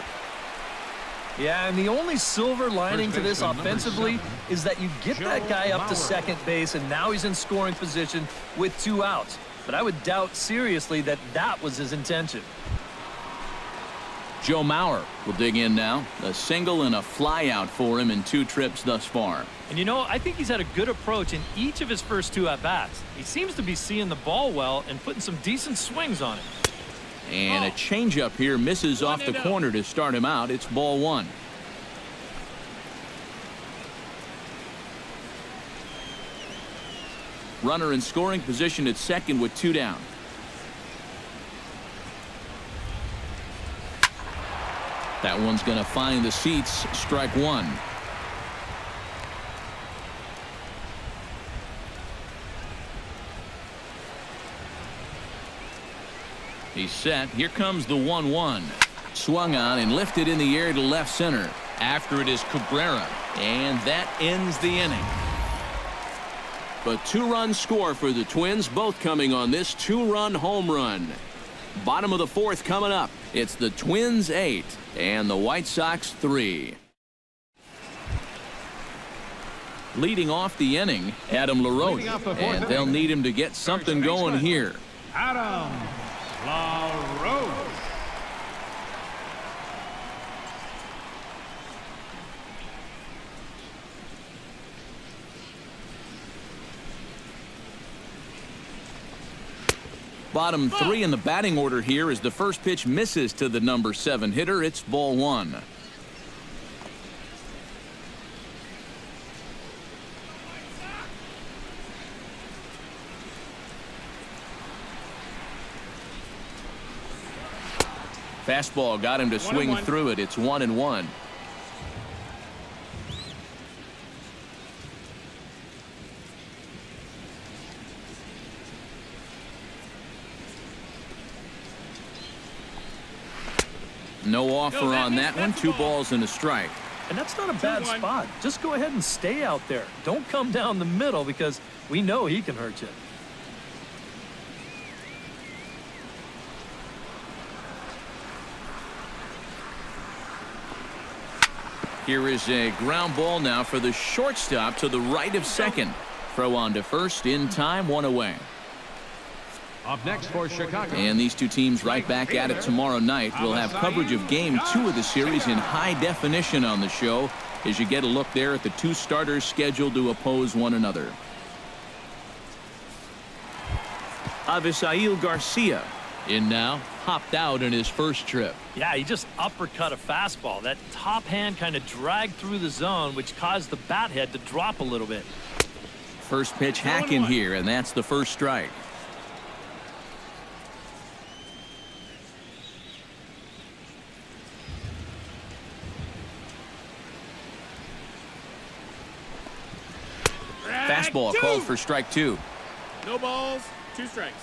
Yeah, and the only silver lining to this offensively is that you get that guy up to second base, and now he's in scoring position with 2 outs. But I would doubt seriously that that was his intention.
Joe Mauer will dig in now. A single and a fly out for him in 2 trips thus far.
And you know, I think he's had a good approach in each of his first 2 at-bats. He seems to be seeing the ball well and putting some decent swings on it.
And a changeup here misses off the corner to start him out. It's ball 1. Runner in scoring position at second with 2 down. That one's going to find the seats. Strike 1. He's set. Here comes the 1-1. Swung on and lifted in the air to left center. After it is Cabrera. And that ends the inning. A 2-run score for the Twins, both coming on this 2-run home run. Bottom of the 4th coming up. It's the Twins 8 and the White Sox 3. Leading off the inning, Adam LaRoche. And they'll need him to get something going here.
Adam LaRoche.
Bottom 3 in the batting order here as the first pitch misses to the number 7 hitter. It's ball 1. Fastball got him to swing through it. It's 1-1. No offer on that one. 2 balls and a strike.
And that's not a bad spot. Just go ahead and stay out there. Don't come down the middle because we know he can hurt you.
Here is a ground ball now for the shortstop to the right of second. Throw on to first in time, 1 away.
Up next for Chicago.
And these 2 teams right back at it tomorrow night. We'll have coverage of Game 2 of the series in high definition on the show as you get a look there at the 2 starters scheduled to oppose one another. Avisail Garcia in now, hopped out in his first trip.
Yeah, he just uppercut a fastball. That top hand kind of dragged through the zone, which caused the bat head to drop a little bit.
First pitch hacking here, and that's the first strike. Fastball called for strike 2.
No balls, 2 strikes.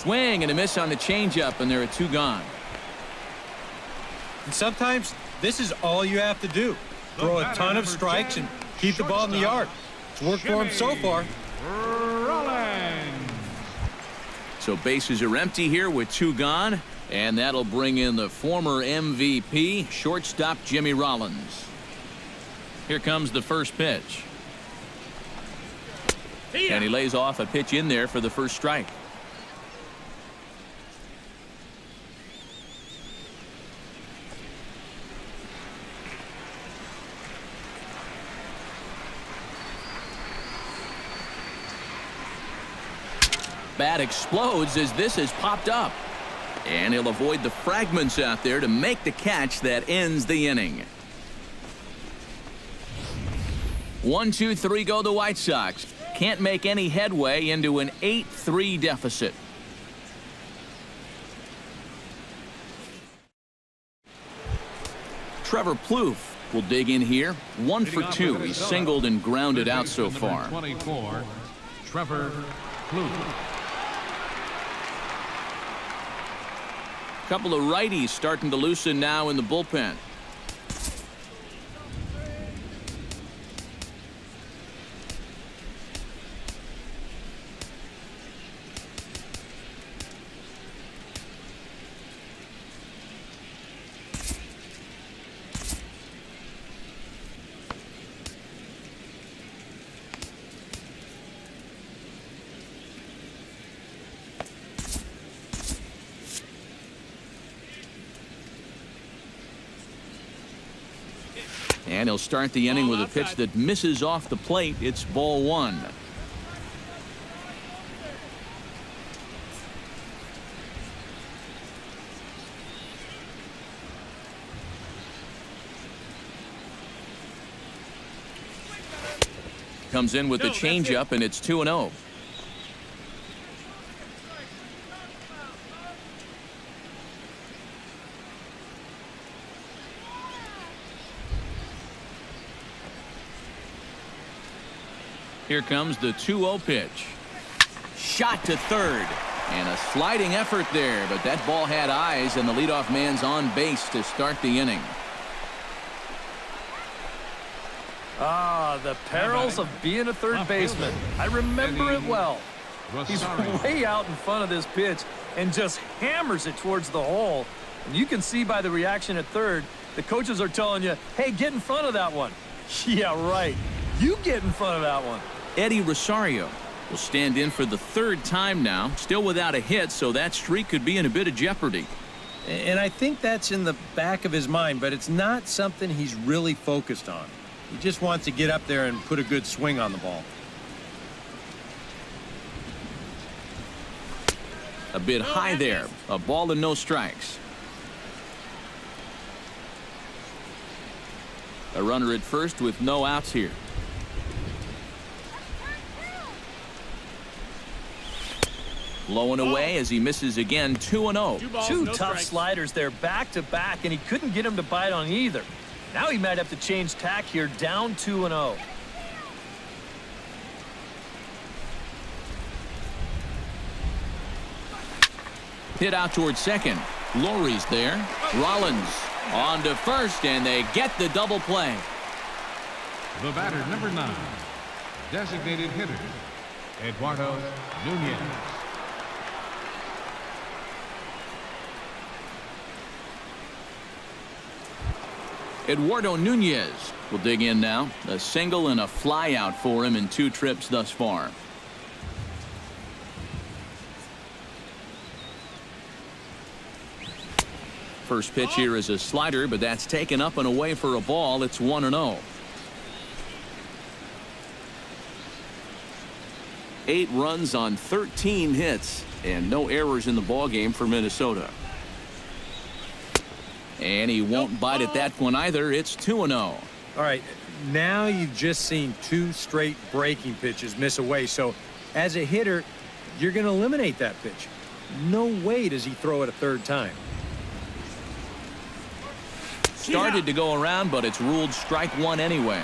swing and a miss on the changeup, and there are 2 gone.
And sometimes this is all you have to do. Throw a ton of strikes and keep the ball in the yard. It's worked for him so far.
Rollins.
So bases are empty here with 2 gone, and that'll bring in the former MVP, shortstop Jimmy Rollins. Here comes the first pitch. And he lays off a pitch in there for the first strike. Bat explodes as this has popped up. And he'll avoid the fragments out there to make the catch that ends the inning. 1-2-3 go the White Sox. Can't make any headway into an 8-3 deficit. Trevor Plouffe will dig in here. 1 for 2. He's singled and grounded out so far.
24, Trevor Plouffe.
Couple of righties starting to loosen now in the bullpen. And he'll start the inning with a pitch that misses off the plate. It's ball 1. Comes in with the changeup, and it's 2-0. Here comes the 2-0 pitch. Shot to third. And a sliding effort there, but that ball had eyes, and the leadoff man's on base to start the inning.
Ah, the perils of being a third baseman. I remember it well. He's way out in front of this pitch and just hammers it towards the hole. And you can see by the reaction at third, the coaches are telling you, hey, get in front of that one. Yeah, right. You get in front of that one.
Eddie Rosario will stand in for the 3rd time now, still without a hit, so that streak could be in a bit of jeopardy.
And I think that's in the back of his mind, but it's not something he's really focused on. He just wants to get up there and put a good swing on the ball.
A bit high there. A ball and no strikes. A runner at first with no outs here. Low and away as he misses again. 2-0.
Two tough sliders there back to back, and he couldn't get him to bite on either. Now he might have to change tack here, down 2-0.
Hit out towards second. Lowry's there. Rollins on to first, and they get the double play.
The batter, number 9, designated hitter, Eduardo Nunez.
Eduardo Nunez will dig in now. A single and a fly out for him in 2 trips thus far. First pitch here is a slider, but that's taken up and away for a ball. It's 1-0. 8 runs on 13 hits and no errors in the ballgame for Minnesota. And he won't bite at that one either. It's 2-0.
All right, now you've just seen 2 straight breaking pitches miss away. So as a hitter, you're going to eliminate that pitch. No way does he throw it a 3rd time.
Started to go around, but it's ruled strike 1 anyway.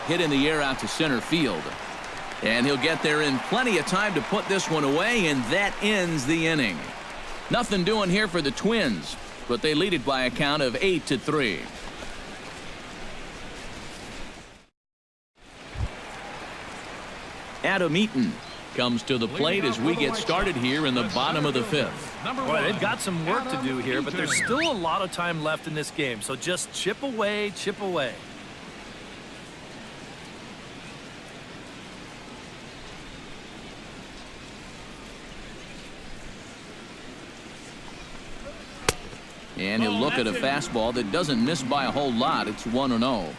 hit in the air out to center field. And he'll get there in plenty of time to put this one away, and that ends the inning. Nothing doing here for the Twins, but they lead it by a count of 8-3. Adam Eaton comes to the plate as we get started here in the bottom of the fifth.
Well, they've got some work to do here, but there's still a lot of time left in this game, so just chip away, chip away.
And he'll look at a fastball that doesn't miss by a whole lot. It's 1-0.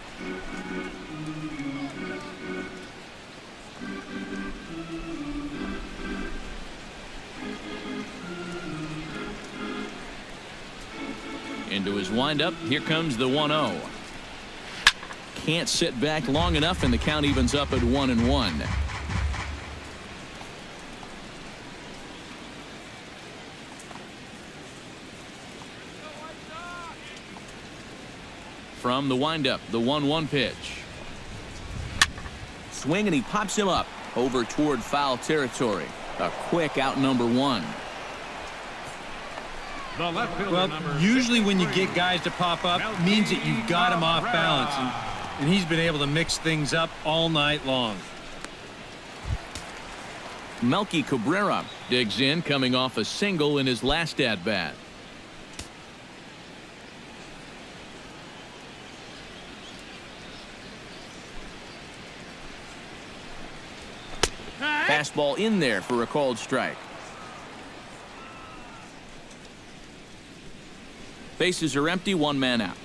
Into his windup. Here comes the 1-0. Can't sit back long enough, and the count evens up at 1-1. From the windup, the 1-1 pitch. Swing, and he pops him up over toward foul territory. A quick out number one.
Well, usually when you get guys to pop up, it means that you've got him off balance, and he's been able to mix things up all night long.
Melky Cabrera digs in, coming off a single in his last at-bat. Fastball in there for a called strike. Bases are empty, one man out.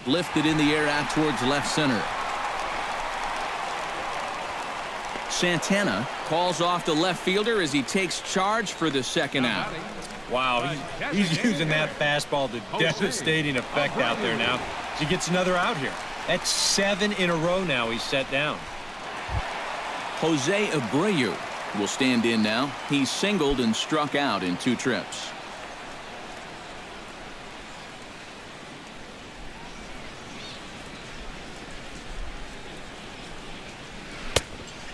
Lifted in the air out towards left center. Santana calls off the left fielder as he takes charge for the second out.
Wow, he's using that fastball to devastating effect out there now. He gets another out here. That's 7 in a row now he's set down.
Jose Abreu will stand in now. He singled and struck out in 2 trips.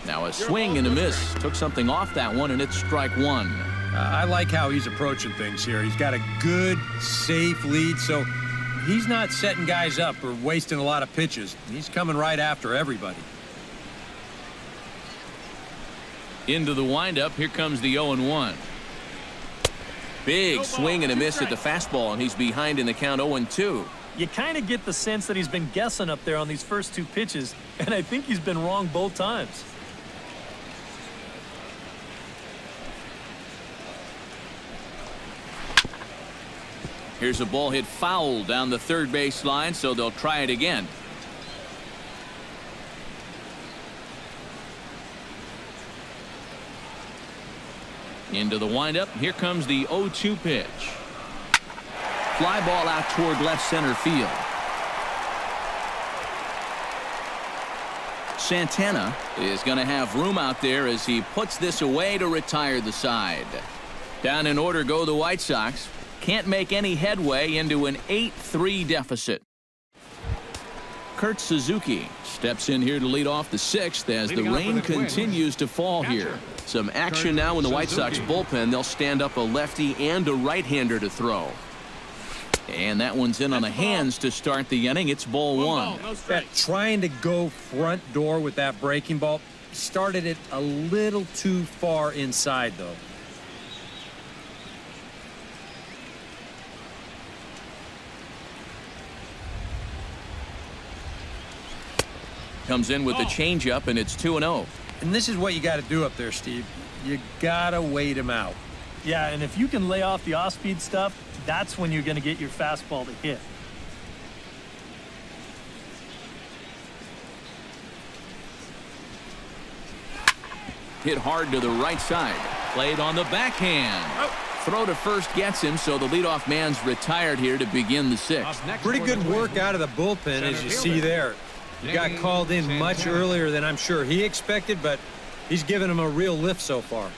Now a swing and a miss. Took something off that one, and it's strike one.
I like how he's approaching things here. He's got a good, safe lead, so he's not setting guys up or wasting a lot of pitches. He's coming right after everybody.
Into the windup. Here comes the 0-1. Big swing and a miss at the fastball, and he's behind in the count 0-2.
You kind of get the sense that he's been guessing up there on these first 2 pitches, and I think he's been wrong both times.
Here's a ball hit foul down the third base line, so they'll try it again. Into the windup. Here comes the 0-2 pitch. Fly ball out toward left center field. Santana is going to have room out there as he puts this away to retire the side. Down in order go the White Sox. Can't make any headway into an 8-3 deficit. Kurt Suzuki steps in here to lead off the 6th as the rain continues to fall here. Some action now in the White Sox bullpen. They'll stand up a lefty and a right-hander to throw. And that one's in on the hands to start the inning. It's ball one.
Trying to go front door with that breaking ball. Started it a little too far inside, though.
Comes in with the changeup, and it's 2-0.
And this is what you got to do up there, Steve. You got to wait him out.
Yeah, and if you can lay off the off-speed stuff, that's when you're going to get your fastball to hit.
Hit hard to the right side. Played on the backhand. Throw to first gets him, so the leadoff man's retired here to begin the 6th.
Pretty good work out of the bullpen, as you see there. He got called in much earlier than I'm sure he expected, but he's given him a real lift so far.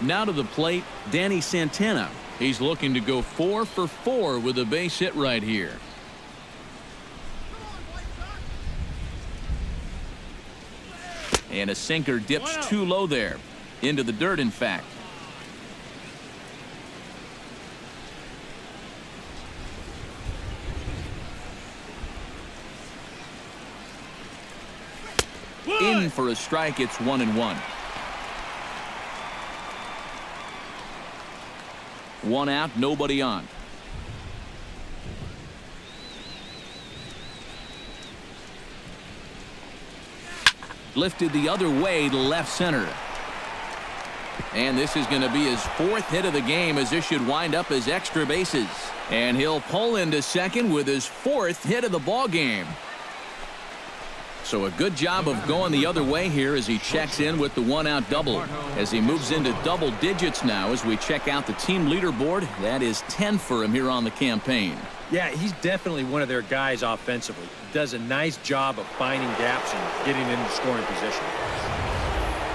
Now to the plate, Danny Santana. He's looking to go 4 for 4 with a base hit right here. And a sinker dips too low there. Into the dirt, in fact. In for a strike. It's 1-1. 1 out, nobody on. Lifted the other way to left center. And this is going to be his 4th hit of the game, as this should wind up as extra bases. And he'll pull into second with his 4th hit of the ball game. So a good job of going the other way here as he checks in with the 1-out double. As he moves into double digits now as we check out the team leaderboard. That is 10 for him here on the campaign.
Yeah, he's definitely one of their guys offensively. Does a nice job of finding gaps and getting into scoring position.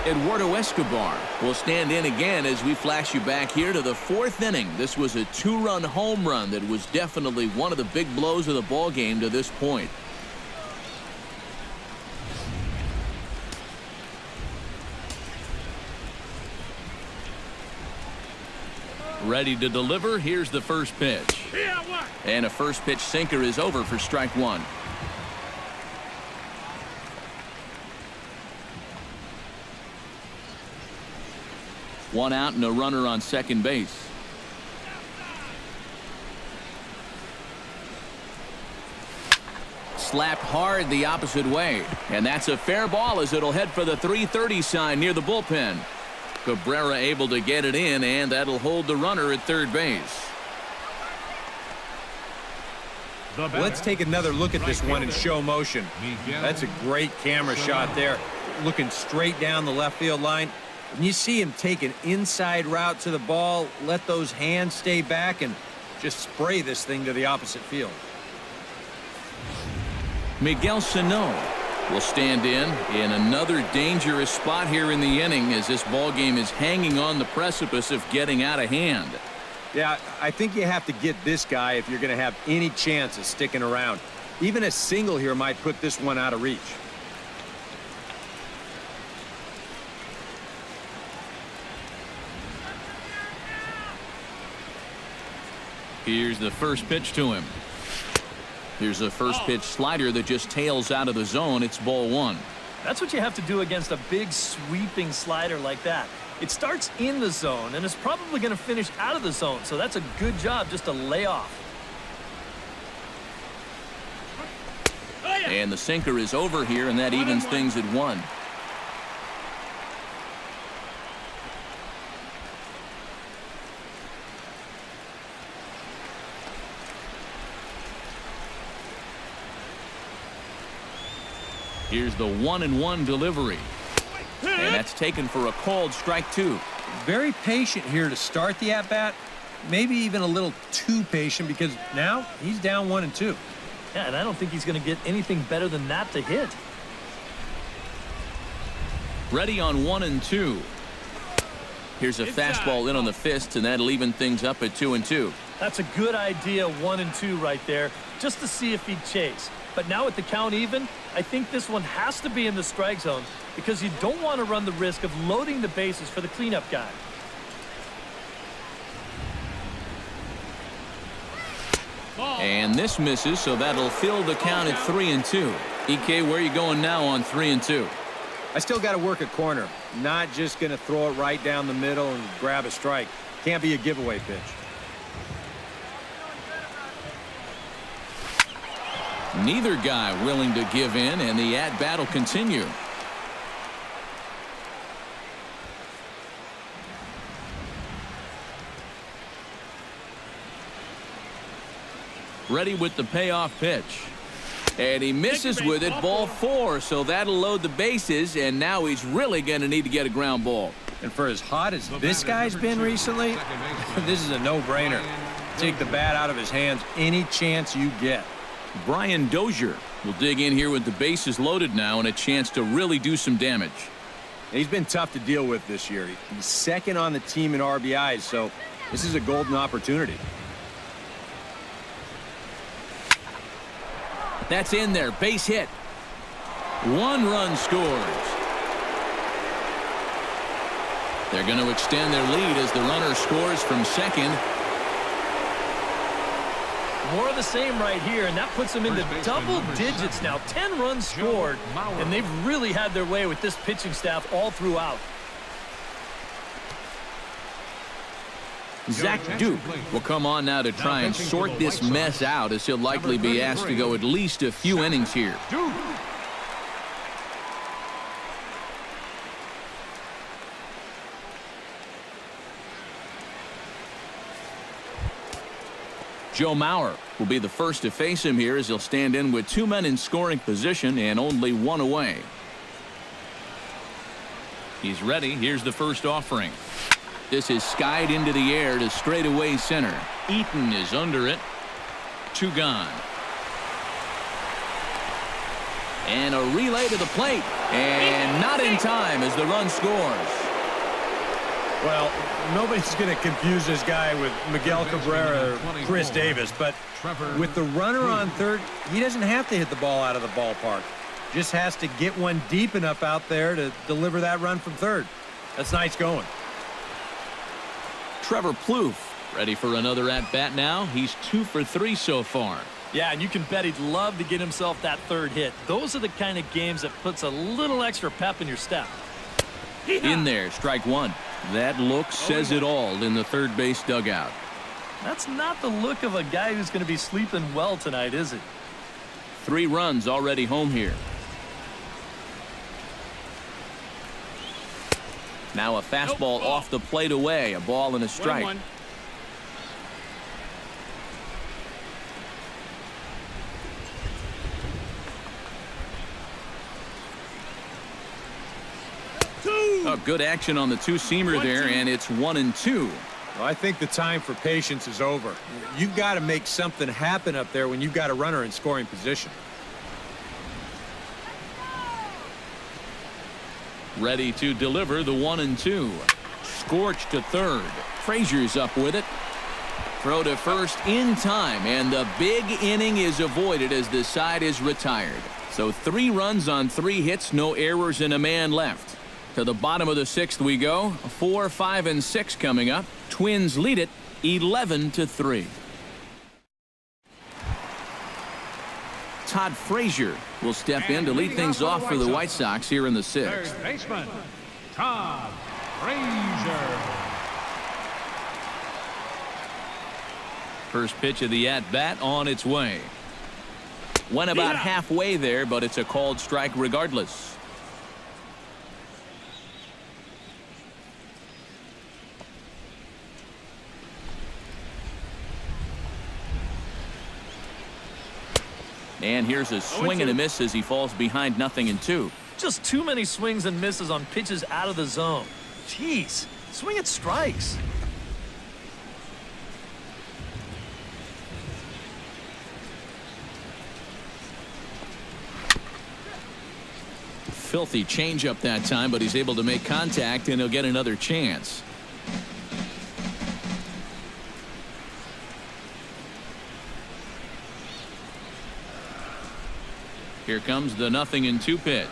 Eduardo Escobar will stand in again as we flash you back here to the 4th inning. This was a 2-run home run that was definitely one of the big blows of the ball game to this point. Ready to deliver. Here's the first pitch. And a first pitch sinker is over for strike 1. One out and a runner on second base. Slapped hard the opposite way. And that's a fair ball as it'll head for the 330 sign near the bullpen. Cabrera able to get it in, and that'll hold the runner at third base.
Let's take another look at this one in show motion. That's a great camera shot there. Looking straight down the left field line. And you see him take an inside route to the ball, let those hands stay back, and just spray this thing to the opposite field.
Miguel Sano will stand in another dangerous spot here in the inning as this ball game is hanging on the precipice of getting out of hand.
Yeah, I think you have to get this guy if you're going to have any chance of sticking around. Even a single here might put this one out of reach.
Here's the first pitch to him. Here's a first pitch slider that just tails out of the zone. It's ball 1.
That's what you have to do against a big sweeping slider like that. It starts in the zone and is probably going to finish out of the zone, so that's a good job just to lay off.
And the sinker is over here, and that evens things at 1. Here's the 1-1 delivery. And that's taken for a called strike 2.
Very patient here to start the at-bat. Maybe even a little too patient because now he's down 1-2.
Yeah, and I don't think he's going to get anything better than that to hit.
Ready on 1-2. Here's a fastball in on the fist, and that'll even things up at 2-2.
That's a good idea, 1-2 right there, just to see if he'd chase. But now with the count even, I think this one has to be in the strike zone because you don't want to run the risk of loading the bases for the cleanup guy.
And this misses, so that'll fill the count at 3-2. EK, where are you going now on 3-2?
I still got to work a corner. Not just going to throw it right down the middle and grab a strike. Can't be a giveaway pitch.
Neither guy willing to give in, and the at-bat will continue. Ready with the payoff pitch. And he misses with it, ball 4, so that'll load the bases, and now he's really going to need to get a ground ball.
And for as hot as this guy's been recently, this is a no-brainer. Take the bat out of his hands any chance you get.
Brian Dozier will dig in here with the bases loaded now and a chance to really do some damage.
He's been tough to deal with this year. He's second on the team in RBIs, so this is a golden opportunity.
That's in there. Base hit. 1 run scores. They're going to extend their lead as the runner scores from second.
More of the same right here, and that puts them into double digits now. 10 runs scored, and they've really had their way with this pitching staff all throughout.
Zach Duke will come on now to try and sort this mess out, as he'll likely be asked to go at least a few innings here. Joe Mauer will be the first to face him here, as he'll stand in with 2 men in scoring position and only 1 away. He's ready. Here's the first offering. This is skied into the air to straightaway center. Eaton is under it. 2 gone. And a relay to the plate. And not in time as the run scores.
Well, nobody's going to confuse this guy with Miguel Cabrera or Chris Davis, but with the runner on third, he doesn't have to hit the ball out of the ballpark. Just has to get one deep enough out there to deliver that run from third. That's nice going.
Trevor Plouffe ready for another at-bat now. He's 2 for 3 so far.
Yeah, and you can bet he'd love to get himself that third hit. Those are the kind of games that puts a little extra pep in your step.
In there, strike 1. That look says it all in the third base dugout.
That's not the look of a guy who's going to be sleeping well tonight, is it?
3 runs already home here. Now a fastball off the plate away. A ball and a strike. Oh, good action on the 2-seamer there, and it's 1-2.
Well, I think the time for patience is over. You've got to make something happen up there when you've got a runner in scoring position.
Ready to deliver the 1-2. Scorch to third. Frazier's up with it. Throw to first in time, and the big inning is avoided as the side is retired. So 3 runs on 3 hits, no errors, and a man left. To the bottom of the 6th we go. 4, 5, and 6 coming up. Twins lead it 11-3. Todd Frazier will step in to lead things off for the White Sox here in the 6th.
Third baseman, Todd Frazier.
First pitch of the at-bat on its way. Went about halfway there, but it's a called strike regardless. And here's a swing and a miss as he falls behind 0-2.
Just too many swings and misses on pitches out of the zone. Jeez, swing at strikes.
Filthy changeup that time, but he's able to make contact, and he'll get another chance. Here comes the 0-2 pitch.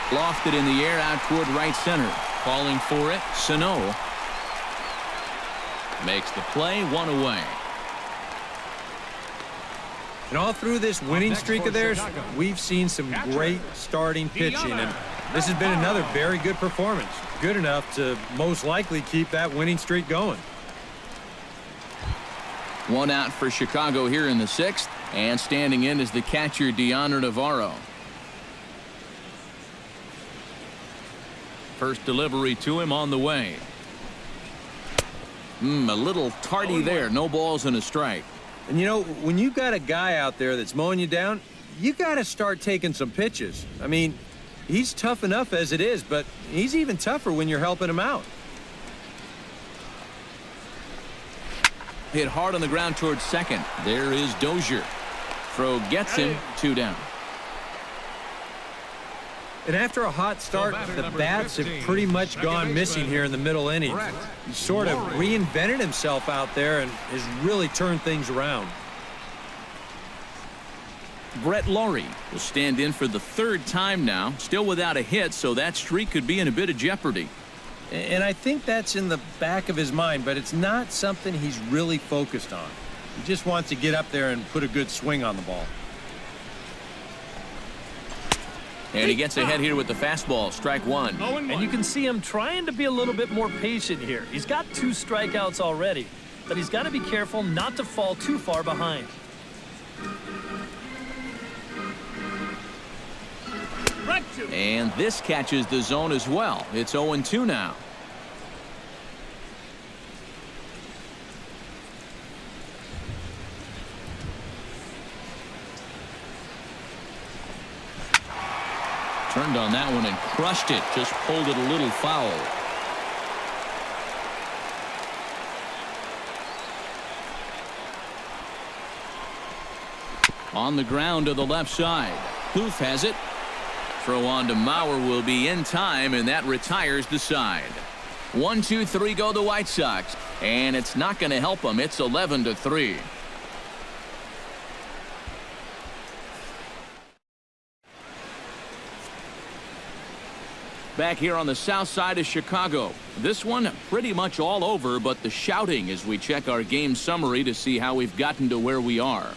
Lofted in the air out toward right center. Calling for it, Sano. Makes the play, 1 away.
And all through this winning streak of theirs, we've seen some great starting pitching, and this has been another very good performance. Good enough to most likely keep that winning streak going.
1 out for Chicago here in the 6th, and standing in is the catcher Deandre Navarro. First delivery to him on the way. A little tardy there. No balls and a strike.
And you know, when you've got a guy out there that's mowing you down, you got to start taking some pitches. I mean, he's tough enough as it is, but he's even tougher when you're helping him out.
Hit hard on the ground towards second. There is Dozier. Throw gets him, 2 down.
And after a hot start, the bats have pretty much gone missing here in the middle innings. He sort of reinvented himself out there and has really turned things around.
Brett Laurie will stand in for the third time now, still without a hit, so that streak could be in a bit of jeopardy.
And I think that's in the back of his mind, but it's not something he's really focused on. He just wants to get up there and put a good swing on the ball.
And he gets ahead here with the fastball, strike one.
And you can see him trying to be a little bit more patient here. He's got 2 strikeouts already, but he's got to be careful not to fall too far behind.
And this catches the zone as well. It's 0-2 now. Turned on that one and crushed it. Just pulled it a little foul. On the ground to the left side. Huth has it. Throw on to Mauer will be in time, and that retires the side. 1-2-3 go the White Sox, and it's not going to help them. It's 11-3. Back here on the south side of Chicago. This one pretty much all over, but the shouting as we check our game summary to see how we've gotten to where we are.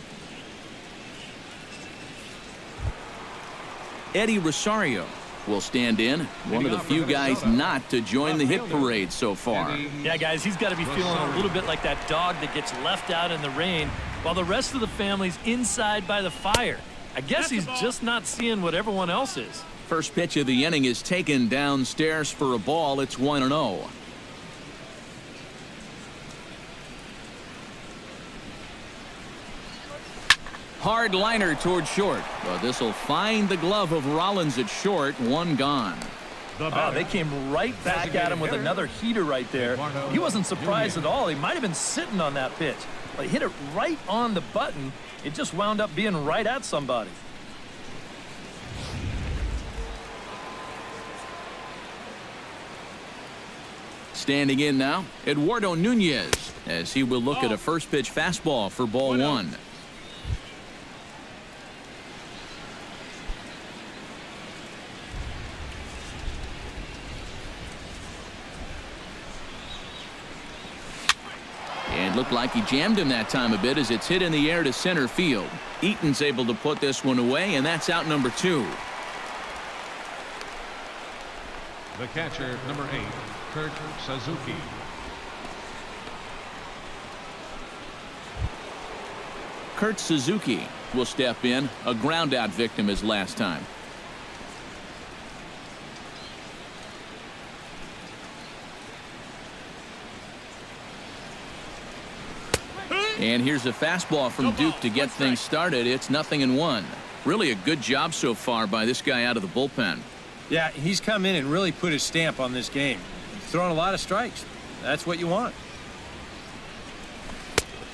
Eddie Rosario will stand in, one of the few guys not to join the hit parade so far.
Yeah, guys, he's got to be feeling a little bit like that dog that gets left out in the rain while the rest of the family's inside by the fire. I guess he's just not seeing what everyone else is.
First pitch of the inning is taken downstairs for a ball. It's 1-0. Hard liner toward short, but this will find the glove of Rollins at short. One gone.
They came right back at him with another heater right there. He wasn't surprised at all. He might have been sitting on that pitch, but he hit it right on the button. It just wound up being right at somebody.
Standing in now, Eduardo Nunez, as he will look at a first pitch fastball for ball one. And looked like he jammed him that time a bit as it's hit in the air to center field. Eaton's able to put this one away, and that's out number 2.
The catcher, number 8, Kurt Suzuki.
Kurt Suzuki will step in, a ground-out victim as last time. And here's a fastball from Duke to get things started. It's 0-1. Really a good job so far by this guy out of the bullpen.
Yeah, he's come in and really put his stamp on this game. He's thrown a lot of strikes. That's what you want.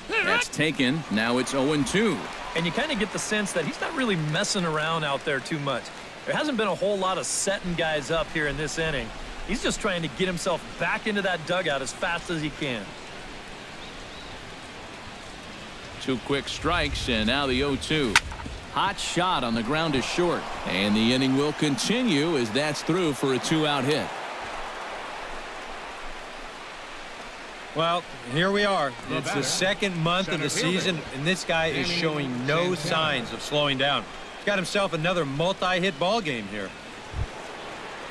That's taken. Now it's 0-2.
And you kind of get the sense that he's not really messing around out there too much. There hasn't been a whole lot of setting guys up here in this inning. He's just trying to get himself back into that dugout as fast as he can.
2 quick strikes, and now the 0-2. Hot shot on the ground to short. And the inning will continue as that's through for a 2-out hit.
Well, here we are. It's the second month of the season, and this guy is showing no signs of slowing down. He's got himself another multi-hit ball game here.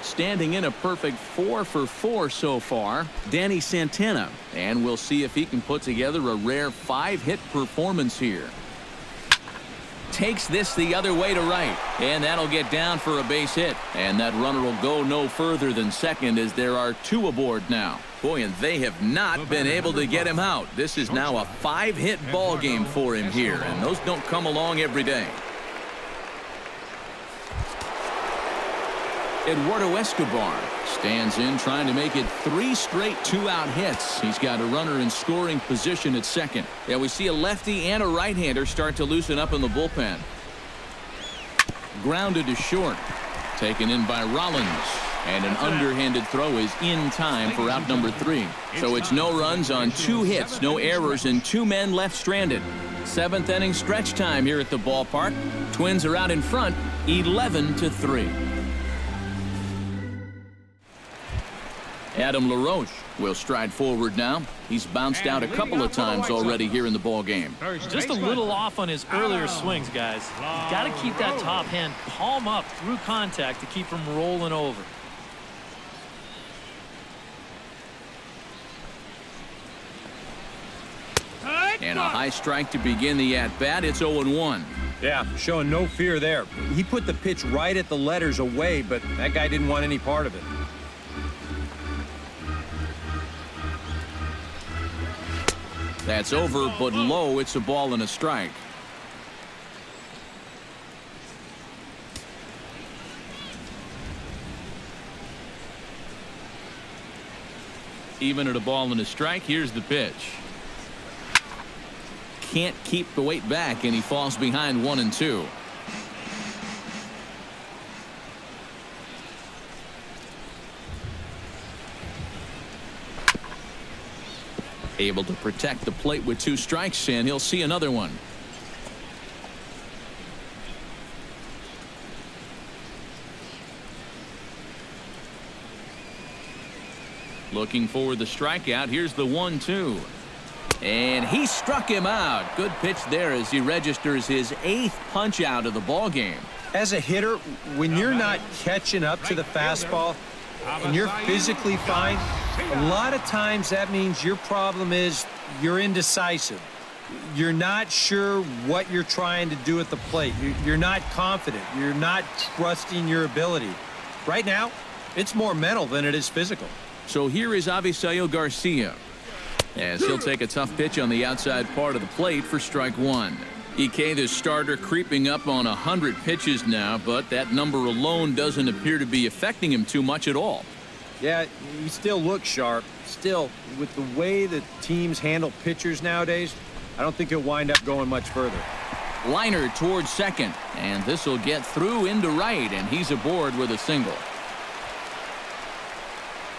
Standing in a perfect 4 for 4 so far, Danny Santana. And we'll see if he can put together a rare 5-hit performance here. Takes this the other way to right, and that'll get down for a base hit. And that runner will go no further than second as there are 2 aboard now. Boy, and they have not been able to get him out. This is now a 5-hit ball game for him here, and those don't come along every day. Eduardo Escobar stands in, trying to make it 3 straight 2-out hits. He's got a runner in scoring position at second. Yeah, we see a lefty and a right-hander start to loosen up in the bullpen. Grounded to short. taken in by Rollins. And an underhanded throw is in time for out number 3. So it's no runs on 2 hits, no errors, and 2 men left stranded. 7th inning stretch time here at the ballpark. Twins are out in front, 11-3. Adam LaRoche will stride forward now. He's bounced out a couple of times already here in the ball game.
Just a little off on his earlier swings, guys. You've got to keep that top hand palm up through contact to keep him rolling over.
And a high strike to begin the at-bat. It's 0-1.
Yeah, showing no fear there. He put the pitch right at the letters away, but that guy didn't want any part of it.
That's over, but low. It's a ball and a strike. Even at a ball and a strike, here's the pitch. Can't keep the weight back, and he falls behind 1-2. Able to protect the plate with 2 strikes, and he'll see another one. Looking for the strikeout. Here's the 1-2. And he struck him out. Good pitch there as he registers his 8th punch out of the ball game.
As a hitter, when you're not catching up to the fastball and you're physically fine, a lot of times that means your problem is you're indecisive. You're not sure what you're trying to do at the plate. You're not confident. You're not trusting your ability. Right now, it's more mental than it is physical.
So here is Avisail Garcia, as he'll take a tough pitch on the outside part of the plate for strike 1. EK, the starter, creeping up on 100 pitches now, but that number alone doesn't appear to be affecting him too much at all.
Yeah, he still looks sharp. Still, with the way that teams handle pitchers nowadays, I don't think he'll wind up going much further.
Liner towards second, and this will get through into right, and he's aboard with a single.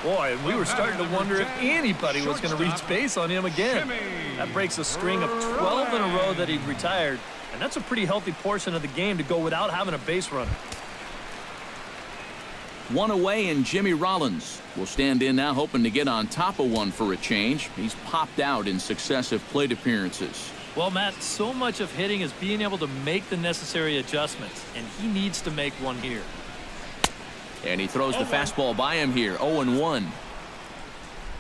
Boy, we were starting to wonder if anybody was going to reach base on him again. That breaks a string of 12 in a row that he'd retired, and that's a pretty healthy portion of the game to go without having a base runner.
1 away, and Jimmy Rollins will stand in now, hoping to get on top of one for a change. He's popped out in successive plate appearances.
Well, Matt, so much of hitting is being able to make the necessary adjustments, and he needs to make one here.
And he throws the fastball by him here, 0-1.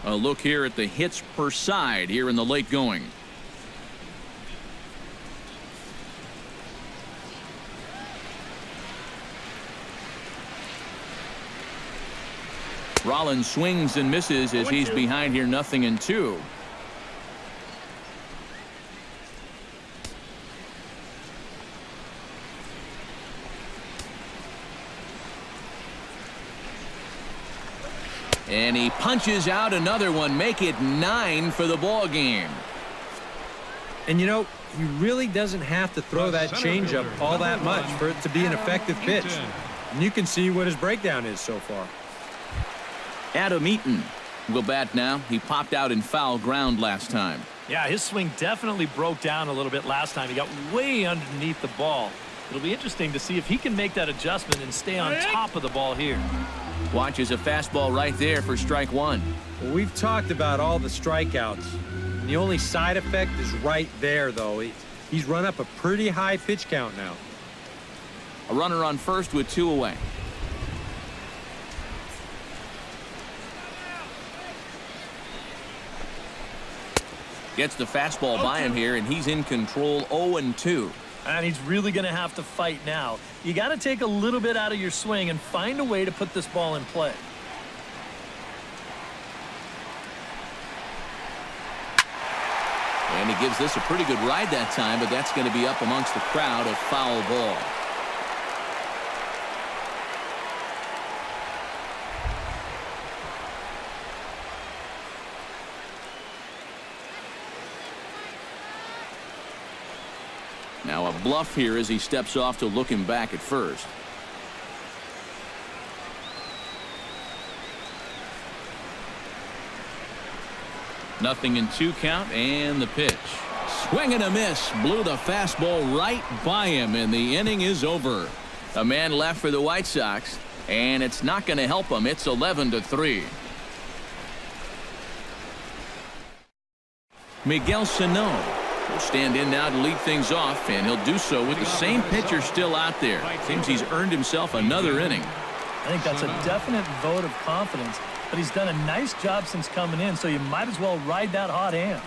A look here at the hits per side here in the late going. Rollins swings and misses as he's behind here, 0-2. And he punches out another one, make it 9 for the ball game.
And you know, he really doesn't have to throw that changeup all that much for it to be an effective pitch. And you can see what his breakdown is so far.
Adam Eaton will bat now. He popped out in foul ground last time.
Yeah, his swing definitely broke down a little bit last time. He got way underneath the ball. It'll be interesting to see if he can make that adjustment and stay on top of the ball here.
Watches a fastball right there for strike 1.
Well, we've talked about all the strikeouts. And the only side effect is right there, though. He's run up a pretty high pitch count now.
A runner on first with 2 away. Gets the fastball by him here, and he's in control, 0-2.
And he's really going to have to fight now. You got to take a little bit out of your swing and find a way to put this ball in play.
And he gives this a pretty good ride that time, but that's going to be up amongst the crowd, a foul ball. Now a bluff here as he steps off to look him back at first. 0-2 count, and the pitch. Swing and a miss. Blew the fastball right by him, and the inning is over. A man left for the White Sox, and it's not going to help him. It's 11-3. Miguel Sano will stand in now to lead things off, and he'll do so with the same pitcher still out there. Seems he's earned himself another inning.
I think that's a definite vote of confidence, but he's done a nice job since coming in, so you might as well ride that hot hand.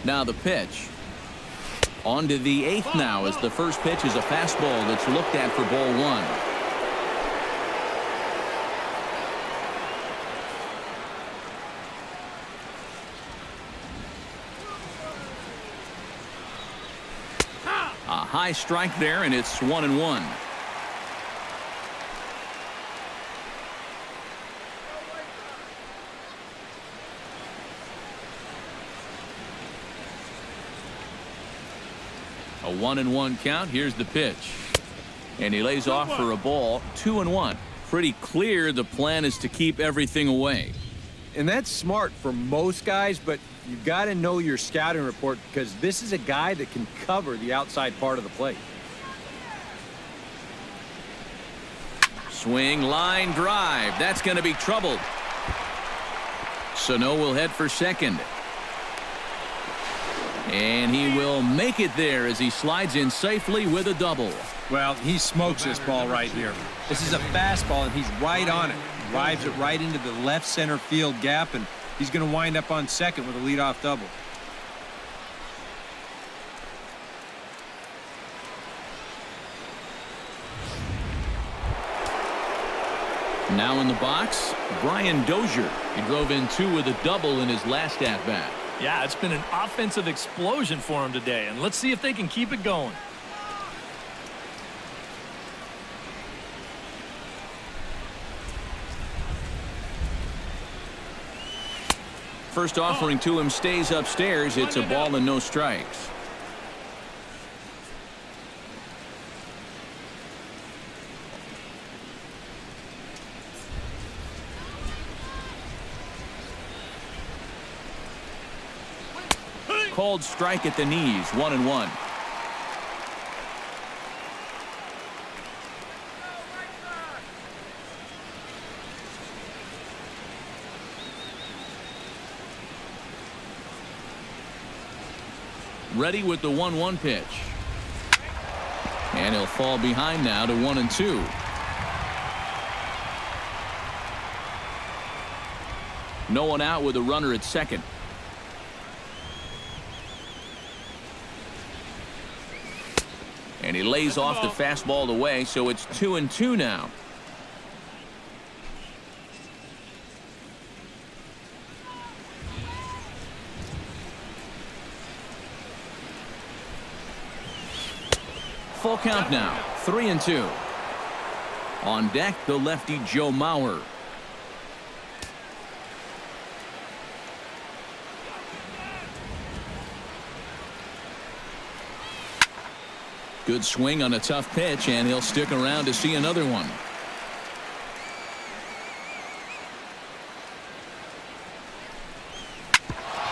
Now the pitch. On to the 8th now, as the first pitch is a fastball that's looked at for ball 1. A high strike there, and it's 1-1. A 1-1 count. Here's the pitch. And he lays off for a ball. 2-1. Pretty clear the plan is to keep everything away.
And that's smart for most guys, but you've got to know your scouting report because this is a guy that can cover the outside part of the plate.
Swing, line, drive. That's going to be troubled. Sano will head for second. And he will make it there as he slides in safely with a double.
Well, he smokes this ball right here. This is a fastball, and he's right on it. Drives it right into the left center field gap, and he's going to wind up on second with a leadoff double.
Now in the box, Brian Dozier. He drove in 2 with a double in his last at-bat.
Yeah, it's been an offensive explosion for him today, and let's see if they can keep it going.
First offering to him stays upstairs. It's a ball and no strikes. Called strike at the knees. 1-1. Ready with the 1-1 pitch. And he'll fall behind now to 1-2. No one out with a runner at second. And he lays off the fastball away, so it's 2-2 now. Full count now, 3-2. On deck, the lefty Joe Mauer. Good swing on a tough pitch, and he'll stick around to see another one.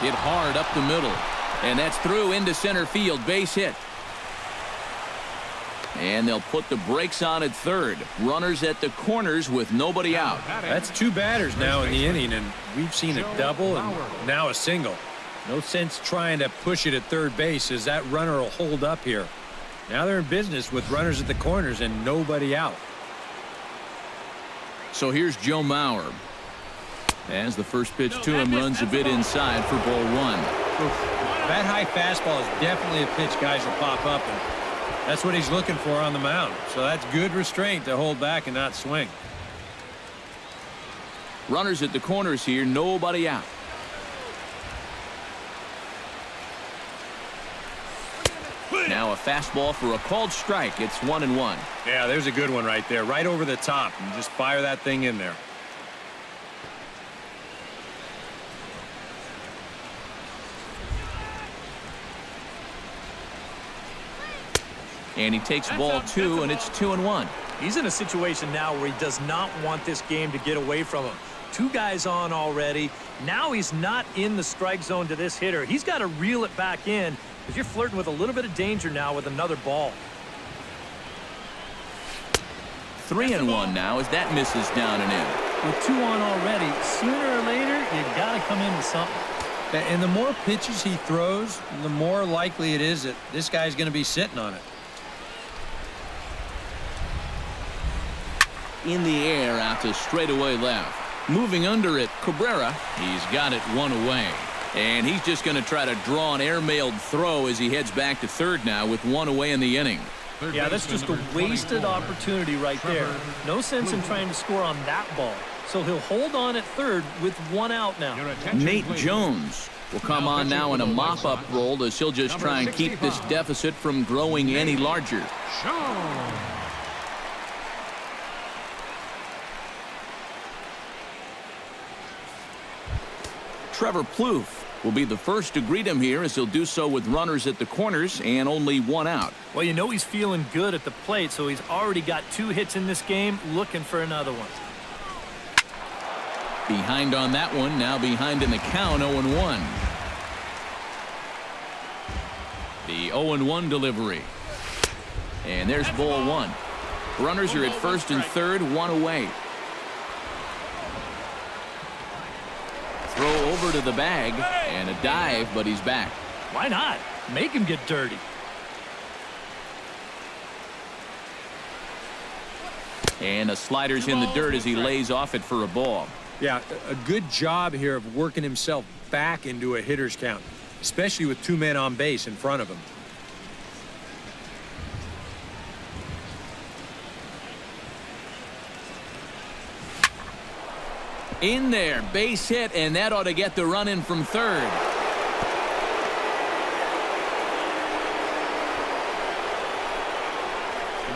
Hit hard up the middle, and that's through into center field. Base hit. And they'll put the brakes on at third. Runners at the corners with nobody out.
That's 2 batters now in the inning, and we've seen a double and now a single. No sense trying to push it at third base as that runner will hold up here. Now they're in business with runners at the corners and nobody out.
So here's Joe Mauer. As the first pitch to him runs a bit inside for ball 1.
That high fastball is definitely a pitch guys will pop up, and that's what he's looking for on the mound. So that's good restraint to hold back and not swing.
Runners at the corners here, nobody out. Now a fastball for a called strike. It's 1-1.
Yeah, there's a good one right there, right over the top, and just fire that thing in there.
And he takes ball 2, and it's 2-1.
He's in a situation now where he does not want this game to get away from him. 2 guys on already. Now he's not in the strike zone to this hitter. He's got to reel it back in because you're flirting with a little bit of danger now with another ball.
3-1 now as that misses down and in.
With 2 on already, sooner or later, you got to come in with something.
And the more pitches he throws, the more likely it is that this guy's going to be sitting on it.
In the air out to straightaway left. Moving under it, Cabrera. He's got it 1 away. And he's just going to try to draw an airmailed throw as he heads back to third now with 1 away in the inning.
Yeah, that's just a wasted opportunity right there. No sense in trying to score on that ball. So he'll hold on at third with 1 out now.
Nate Jones will come on now in a mop-up role as he'll just try and keep this deficit from growing any larger. Trevor Plouffe will be the first to greet him here as he'll do so with runners at the corners and only 1 out.
Well, you know he's feeling good at the plate, so he's already got 2 hits in this game, looking for another one.
Behind on that one, now behind in the count, 0-1. The 0-1 delivery. And there's ball 1. Runners are at first and third, 1 away. Throw over to the bag and a dive, but he's back.
Why not? Make him get dirty.
And a slider's in the dirt as he lays off it for a ball.
Yeah, a good job here of working himself back into a hitter's count, especially with 2 men on base in front of him.
In there, base hit, and that ought to get the run in from third.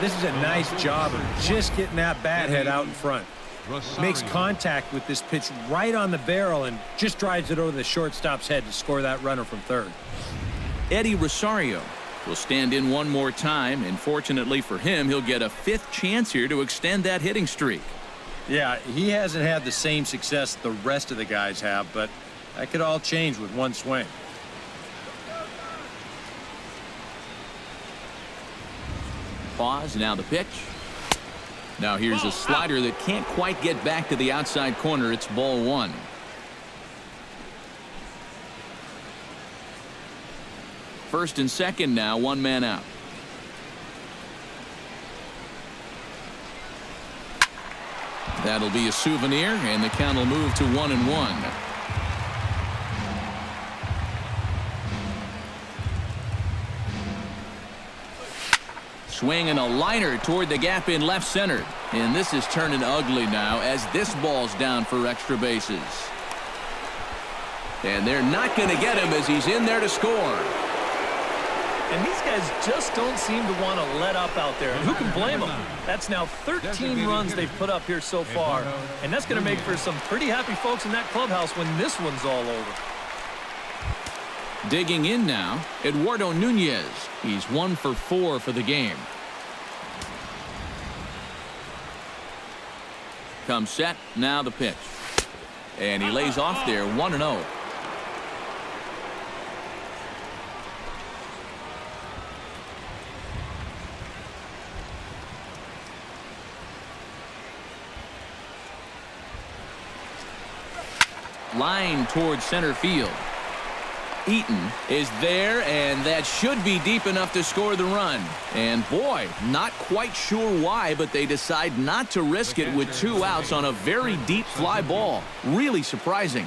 This is a nice job of just getting that bat head out in front. Makes contact with this pitch right on the barrel and just drives it over the shortstop's head to score that runner from third.
Eddie Rosario will stand in 1 more time, and fortunately for him, he'll get a 5th chance here to extend that hitting streak.
Yeah, he hasn't had the same success the rest of the guys have, but that could all change with 1 swing.
Pause, now the pitch. Now here's a slider that can't quite get back to the outside corner. It's ball 1. First and second now, 1 man out. That'll be a souvenir, and the count will move to 1-1. Swing and a liner toward the gap in left center. And this is turning ugly now as this ball's down for extra bases. And they're not going to get him as he's in there to score.
And these guys just don't seem to want to let up out there. And who can blame them? That's now 13 runs they've put up here so far. And that's going to make for some pretty happy folks in that clubhouse when this one's all over.
Digging in now, Eduardo Nunez. He's 1 for 4 for the game. Comes set, now the pitch. And he lays off there, 1-0. Line towards center field. Eaton is there, and that should be deep enough to score the run. And boy, not quite sure why, but they decide not to risk it with 2 outs on a very deep fly ball. Really surprising.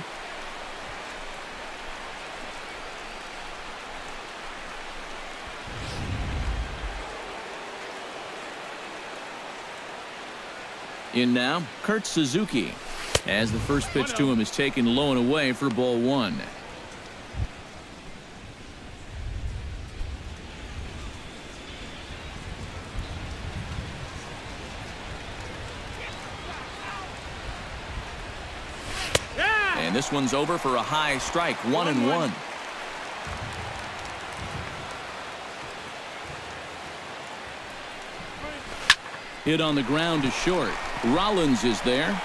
In now, Kurt Suzuki, as the first pitch to him is taken low and away for ball 1. And this one's over for a high strike, 1-1. Hit on the ground to short. Rollins is there.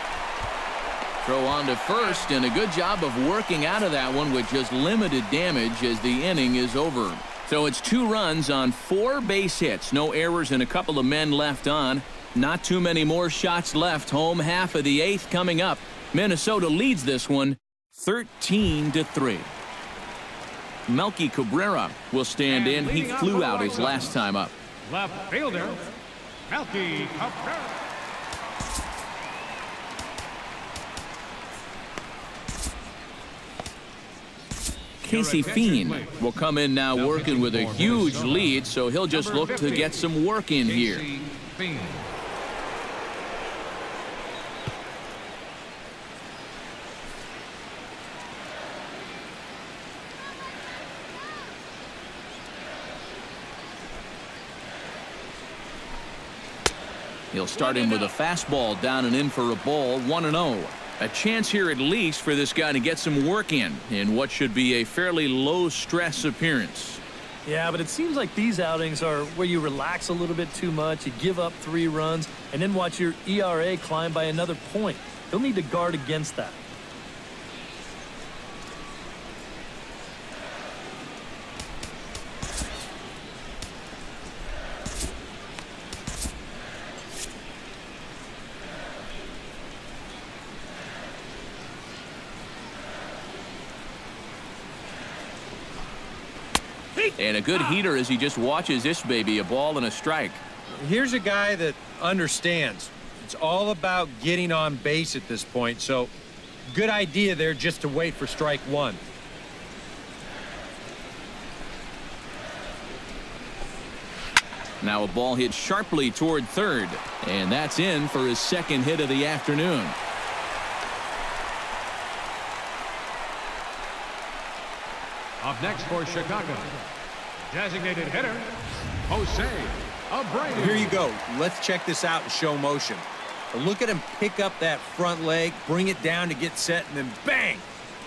Throw on to first, and a good job of working out of that one with just limited damage as the inning is over. So it's 2 runs on 4 base hits. No errors and a couple of men left on. Not too many more shots left. Home half of the 8th coming up. Minnesota leads this one 13-3. Melky Cabrera will stand in. He flew out his last time up.
Left fielder, Melky Cabrera.
Casey Fiend will come in now working with a huge lead, so he'll just look to get some work in here. He'll start him with a fastball down and in for a ball, 1-0. A chance here at least for this guy to get some work in what should be a fairly low-stress appearance.
Yeah, but it seems like these outings are where you relax a little bit too much, you give up 3 runs, and then watch your ERA climb by another point. He'll need to guard against that.
And a good heater as he just watches this baby, a ball and a strike.
Here's a guy that understands. It's all about getting on base at this point, so good idea there just to wait for strike 1.
Now a ball hit sharply toward third, and that's in for his 2nd hit of the afternoon.
Up next for Chicago, designated hitter, Jose Abreu.
Here you go. Let's check this out in show motion. Look at him pick up that front leg, bring it down to get set, and then bang!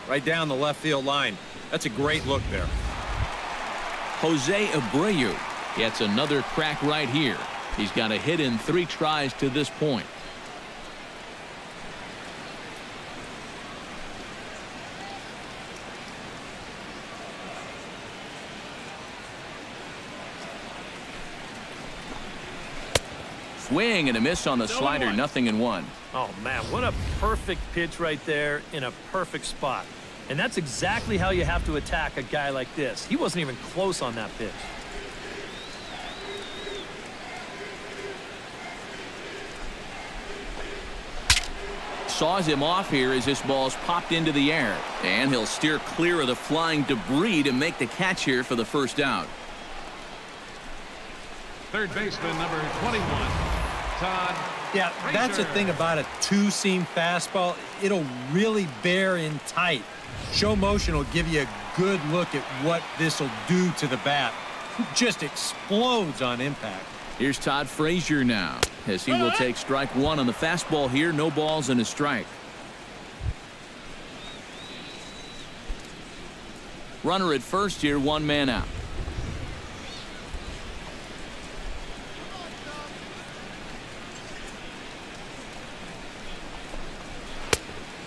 Right down the left field line. That's a great look there.
Jose Abreu gets another crack right here. He's got a hit in 3 tries to this point. Swing and a miss on the slider, 0-1.
Oh, man, what a perfect pitch right there in a perfect spot. And that's exactly how you have to attack a guy like this. He wasn't even close on that pitch.
Saws him off here as this ball's popped into the air. And he'll steer clear of the flying debris to make the catch here for the first out.
Third baseman, number 21, Todd.
Yeah, that's the thing about a 2-seam fastball. It'll really bear in tight. Show motion will give you a good look at what this will do to the bat. It just explodes on impact.
Here's Todd Frazier now, as he will take strike 1 on the fastball here. No balls and a strike. Runner at first here, 1 man out.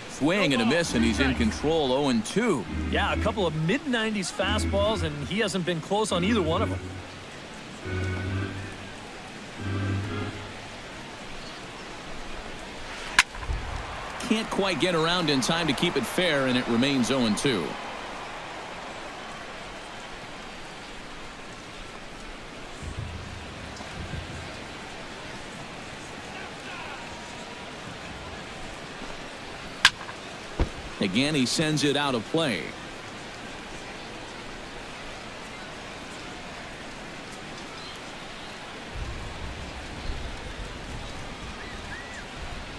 Swing and a miss, and he's in control, 0-2.
Yeah, a couple of mid-90s fastballs, and he hasn't been close on either one of them.
Can't quite get around in time to keep it fair, and it remains 0-2. Again, he sends it out of play.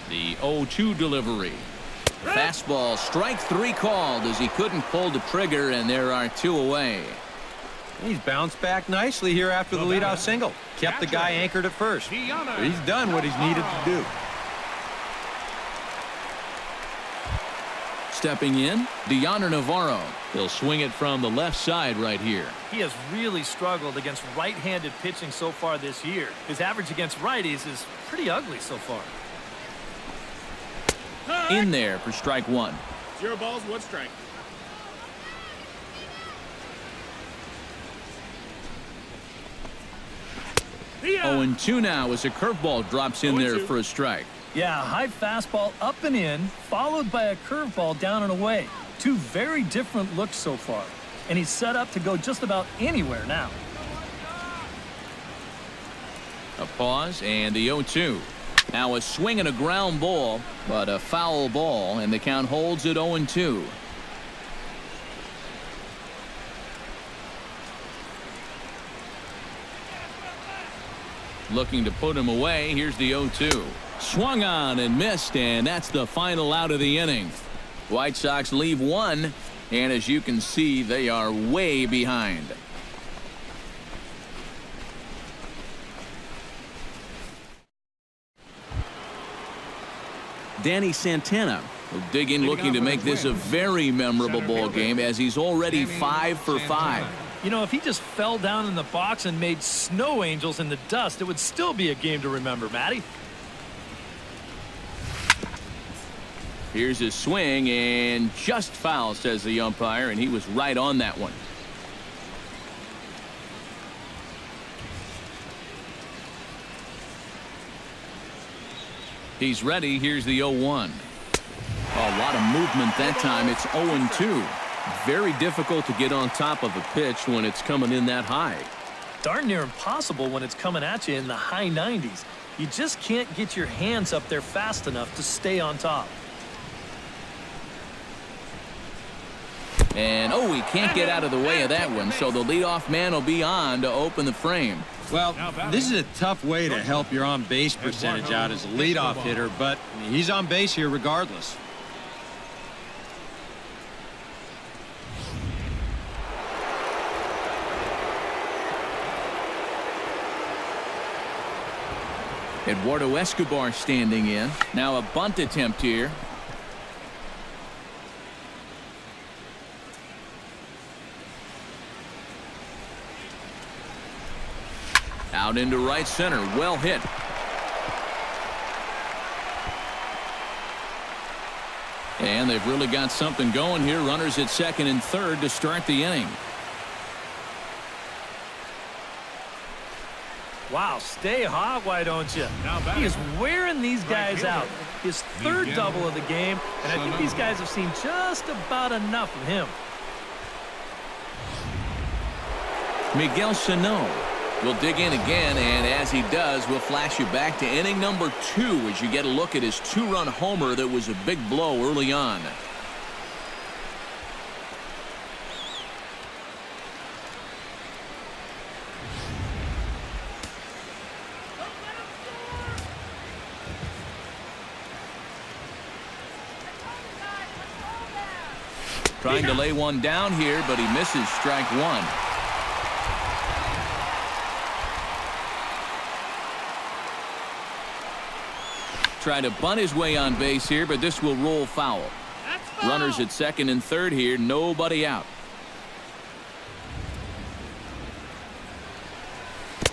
The 0-2 delivery. Fastball, strike 3 called as he couldn't pull the trigger, and there are 2 away.
He's bounced back nicely here after the leadoff single. Kept the guy anchored at first. He's done what he's needed to do.
Stepping in, DeYonder Navarro. He'll swing it from the left side right here.
He has really struggled against right-handed pitching so far this year. His average against righties is pretty ugly so far.
In there for strike one.
0 balls, 1 strike.
Oh, and 2 now as a curveball drops in there for a strike.
Yeah, high fastball up and in, followed by a curveball down and away. 2 very different looks so far. And he's set up to go just about anywhere now.
A pause and the 0-2. Now a swing and a ground ball, but a foul ball, and the count holds at 0-2. Looking to put him away. Here's the 0-2. Swung on and missed, and that's the final out of the inning. White Sox leave 1, and as you can see, they are way behind. Danny Santana will dig in looking to make this a very memorable ball game as he's already 5 for 5.
You know, if he just fell down in the box and made snow angels in the dust, it would still be a game to remember, Matty.
Here's his swing and just foul, says the umpire, and he was right on that one. He's ready. Here's the 0-1. A lot of movement that time. It's 0-2. Very difficult to get on top of a pitch when it's coming in that high.
Darn near impossible when it's coming at you in the high 90s. You just can't get your hands up there fast enough to stay on top.
And, oh, he can't get out of the way of that one, so the leadoff man will be on to open the frame.
Well, this is a tough way to help your on-base percentage out as a leadoff hitter, but he's on base here regardless.
Eduardo Escobar standing in. Now a bunt attempt here. Out into right center. Well hit. And they've really got something going here. Runners at second and third to start the inning.
Wow, stay hot, why don't you? He is wearing these guys out. His third double of the game, and I think these guys have seen just about enough of him.
Miguel Sano will dig in again, and as he does, we'll flash you back to inning number 2 as you get a look at his 2-run homer that was a big blow early on. Trying to lay one down here, but he misses strike 1. Try to bunt his way on base here, but this will roll foul. Runners at second and third here, nobody out.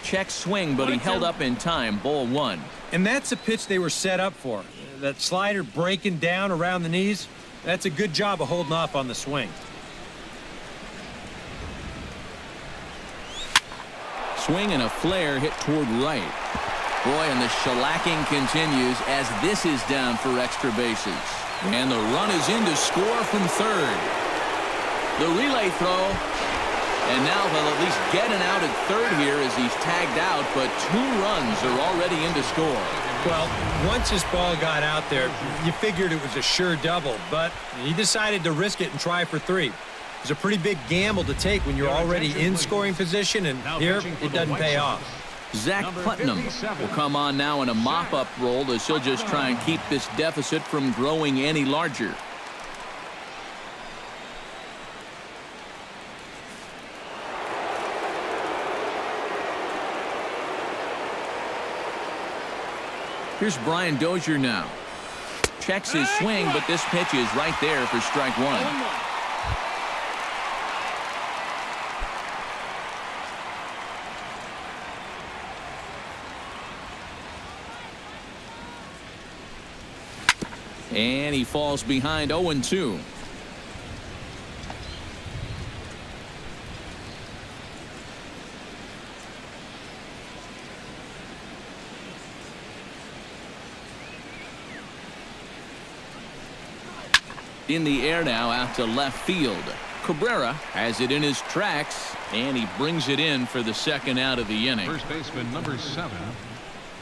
Check swing, but he held up in time. Ball 1.
And that's a pitch they were set up for. That slider breaking down around the knees. That's a good job of holding off on the swing.
Swing and a flare hit toward right. Boy, and the shellacking continues as this is down for extra bases. And the run is in to score from third. The relay throw. And now they'll at least get an out at third here as he's tagged out, but 2 runs are already in to score.
Well, once his ball got out there, you figured it was a sure double, but he decided to risk it and try for 3. It was a pretty big gamble to take when you're already in scoring position, and here it doesn't pay off.
Zach Putnam will come on now in a mop-up role as he'll just try and keep this deficit from growing any larger. Here's Brian Dozier now. Checks his swing, but this pitch is right there for strike one. And he falls behind 0-2. In the air now out to left field. Cabrera has it in his tracks, and he brings it in for the second out of the inning.
First baseman number 7,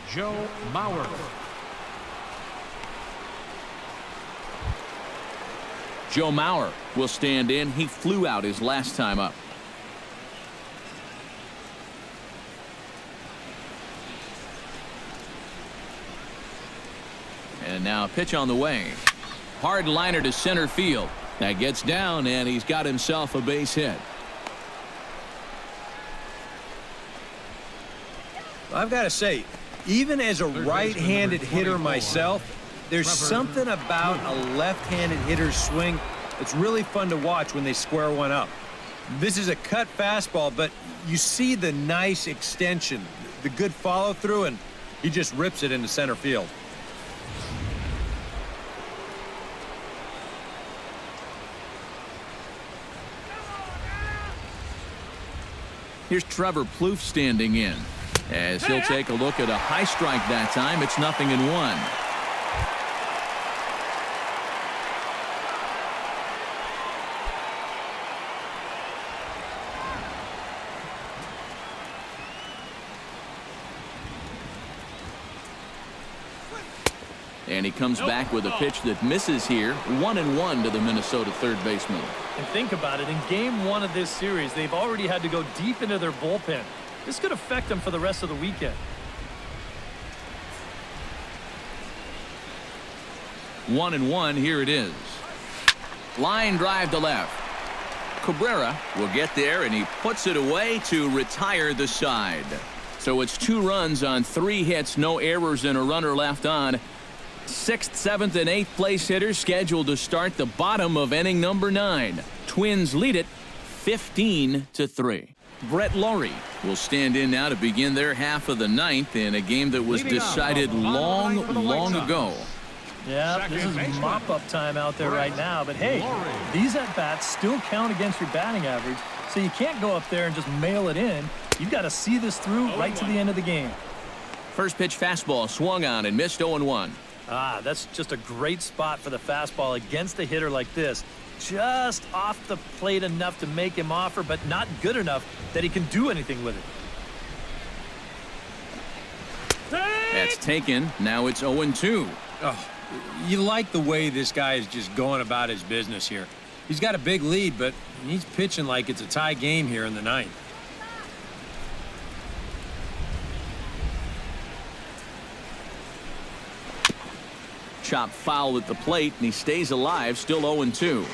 Joe Mauer.
Joe Mauer will stand in. He flew out his last time up. And now a pitch on the way. Hard liner to center field. That gets down, and he's got himself a base hit.
I've got to say, even as a right-handed hitter myself, there's something about a left-handed hitter's swing that's really fun to watch when they square one up. This is a cut fastball, but you see the nice extension, the good follow-through, and he just rips it into center field.
Here's Trevor Plouffe standing in, as he'll take a look at a high strike that time. It's 0-1. And he comes back with a pitch that misses here. 1-1 to the Minnesota third baseman.
And think about it, in game one of this series, they've already had to go deep into their bullpen. This could affect them for the rest of the weekend.
1-1, here it is. Line drive to left. Cabrera will get there, and he puts it away to retire the side. So it's 2 runs on 3 hits, no errors, and a runner left on. 6th, 7th, and 8th place hitters scheduled to start the bottom of inning number 9. Twins lead it 15-3. Brett Laurie will stand in now to begin their half of the 9th in a game that was decided long ago.
Yeah, this is mop-up time out there right now. But hey, these at-bats still count against your batting average, so you can't go up there and just mail it in. You've got to see this through right to the end of the game.
First pitch fastball swung on and missed 0-1.
Ah, that's just a great spot for the fastball against a hitter like this. Just off the plate enough to make him offer, but not good enough that he can do anything with it.
That's taken. Now it's 0-2.
Oh, you like the way this guy is just going about his business here. He's got a big lead, but he's pitching like it's a tie game here in the 9th.
Chop foul at the plate, and he stays alive, still 0-2.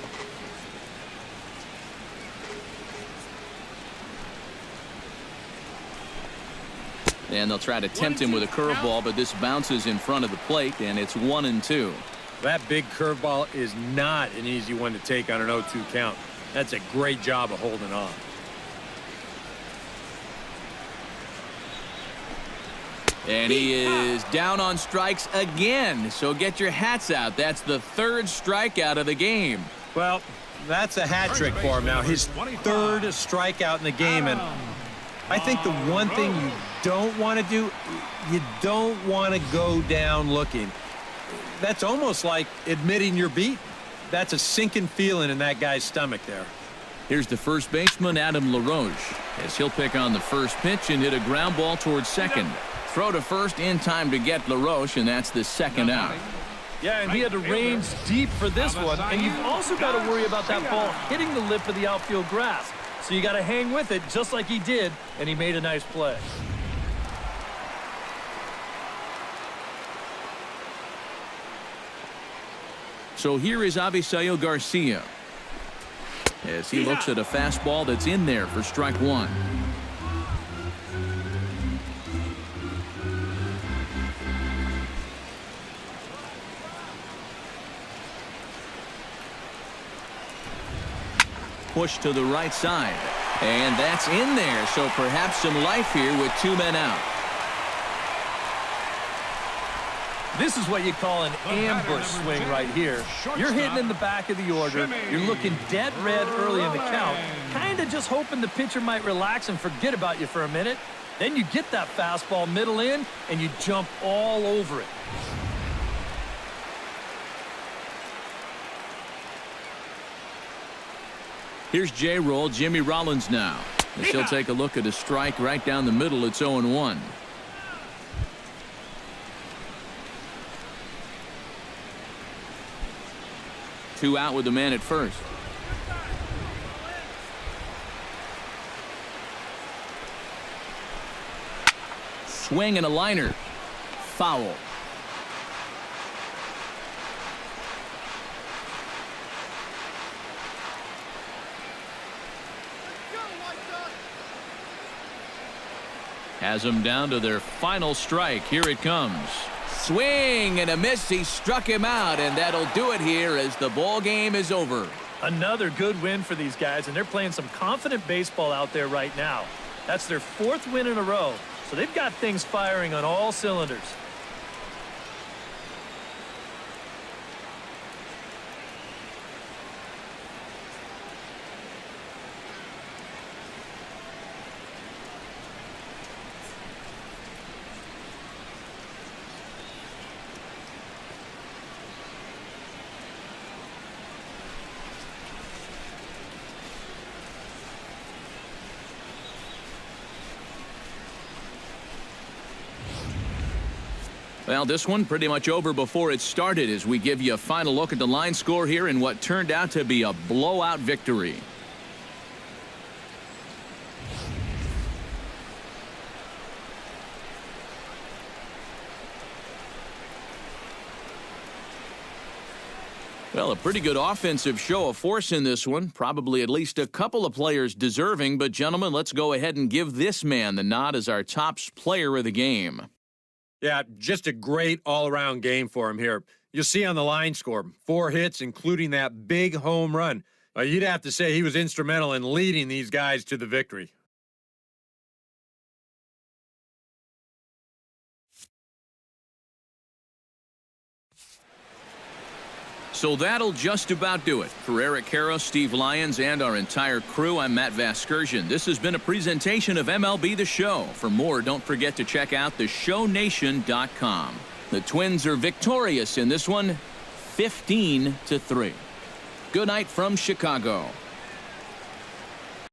And they'll try to tempt him with a curveball, but this bounces in front of the plate, and it's 1-2.
That big curveball is not an easy one to take on an 0-2 count. That's a great job of holding on.
And he is down on strikes again. So get your hats out. That's the 3rd strikeout of the game.
Well, that's a hat trick for him now. His 3rd strikeout in the game. And I think the one thing you don't want to do, you don't want to go down looking. That's almost like admitting you're beat. That's a sinking feeling in that guy's stomach there.
Here's the first baseman, Adam LaRoche, as he'll pick on the first pitch and hit a ground ball towards second. Throw to first in time to get LaRoche, and that's the second out.
Yeah, and he had to range deep for this one, and you've also got to worry about that ball hitting the lip of the outfield grass. So you got to hang with it just like he did, and he made a nice play.
So here is Avisail Garcia, as he looks at a fastball that's in there for strike 1. push to the right side. And that's in there, so perhaps some life here with 2 men out.
This is what you call an ambush swing right here. You're hitting in the back of the order. You're looking dead red early in the count, kind of just hoping the pitcher might relax and forget about you for a minute. Then you get that fastball middle in, and you jump all over it.
Here's J-Roll, Jimmy Rollins now. As he'll take a look at a strike right down the middle. It's 0-1. Two out with the man at first. Swing and a liner. Foul. Has them down to their final strike. Here it comes. Swing and a miss. He struck him out, and that'll do it here as the ball game is over.
Another good win for these guys, and they're playing some confident baseball out there right now. That's their 4th win in a row, so they've got things firing on all cylinders.
Well, this one pretty much over before it started as we give you a final look at the line score here in what turned out to be a blowout victory. Well, a pretty good offensive show of force in this one. Probably at least a couple of players deserving. But, gentlemen, let's go ahead and give this man the nod as our top player of the game.
Yeah, just a great all-around game for him here. You'll see on the line score, 4 hits, including that big home run. You'd have to say he was instrumental in leading these guys to the victory.
So that'll just about do it. For Eric Karros, Steve Lyons, and our entire crew, I'm Matt Vasgersian. This has been a presentation of MLB The Show. For more, don't forget to check out theshownation.com. The Twins are victorious in this one, 15-3. Good night from Chicago.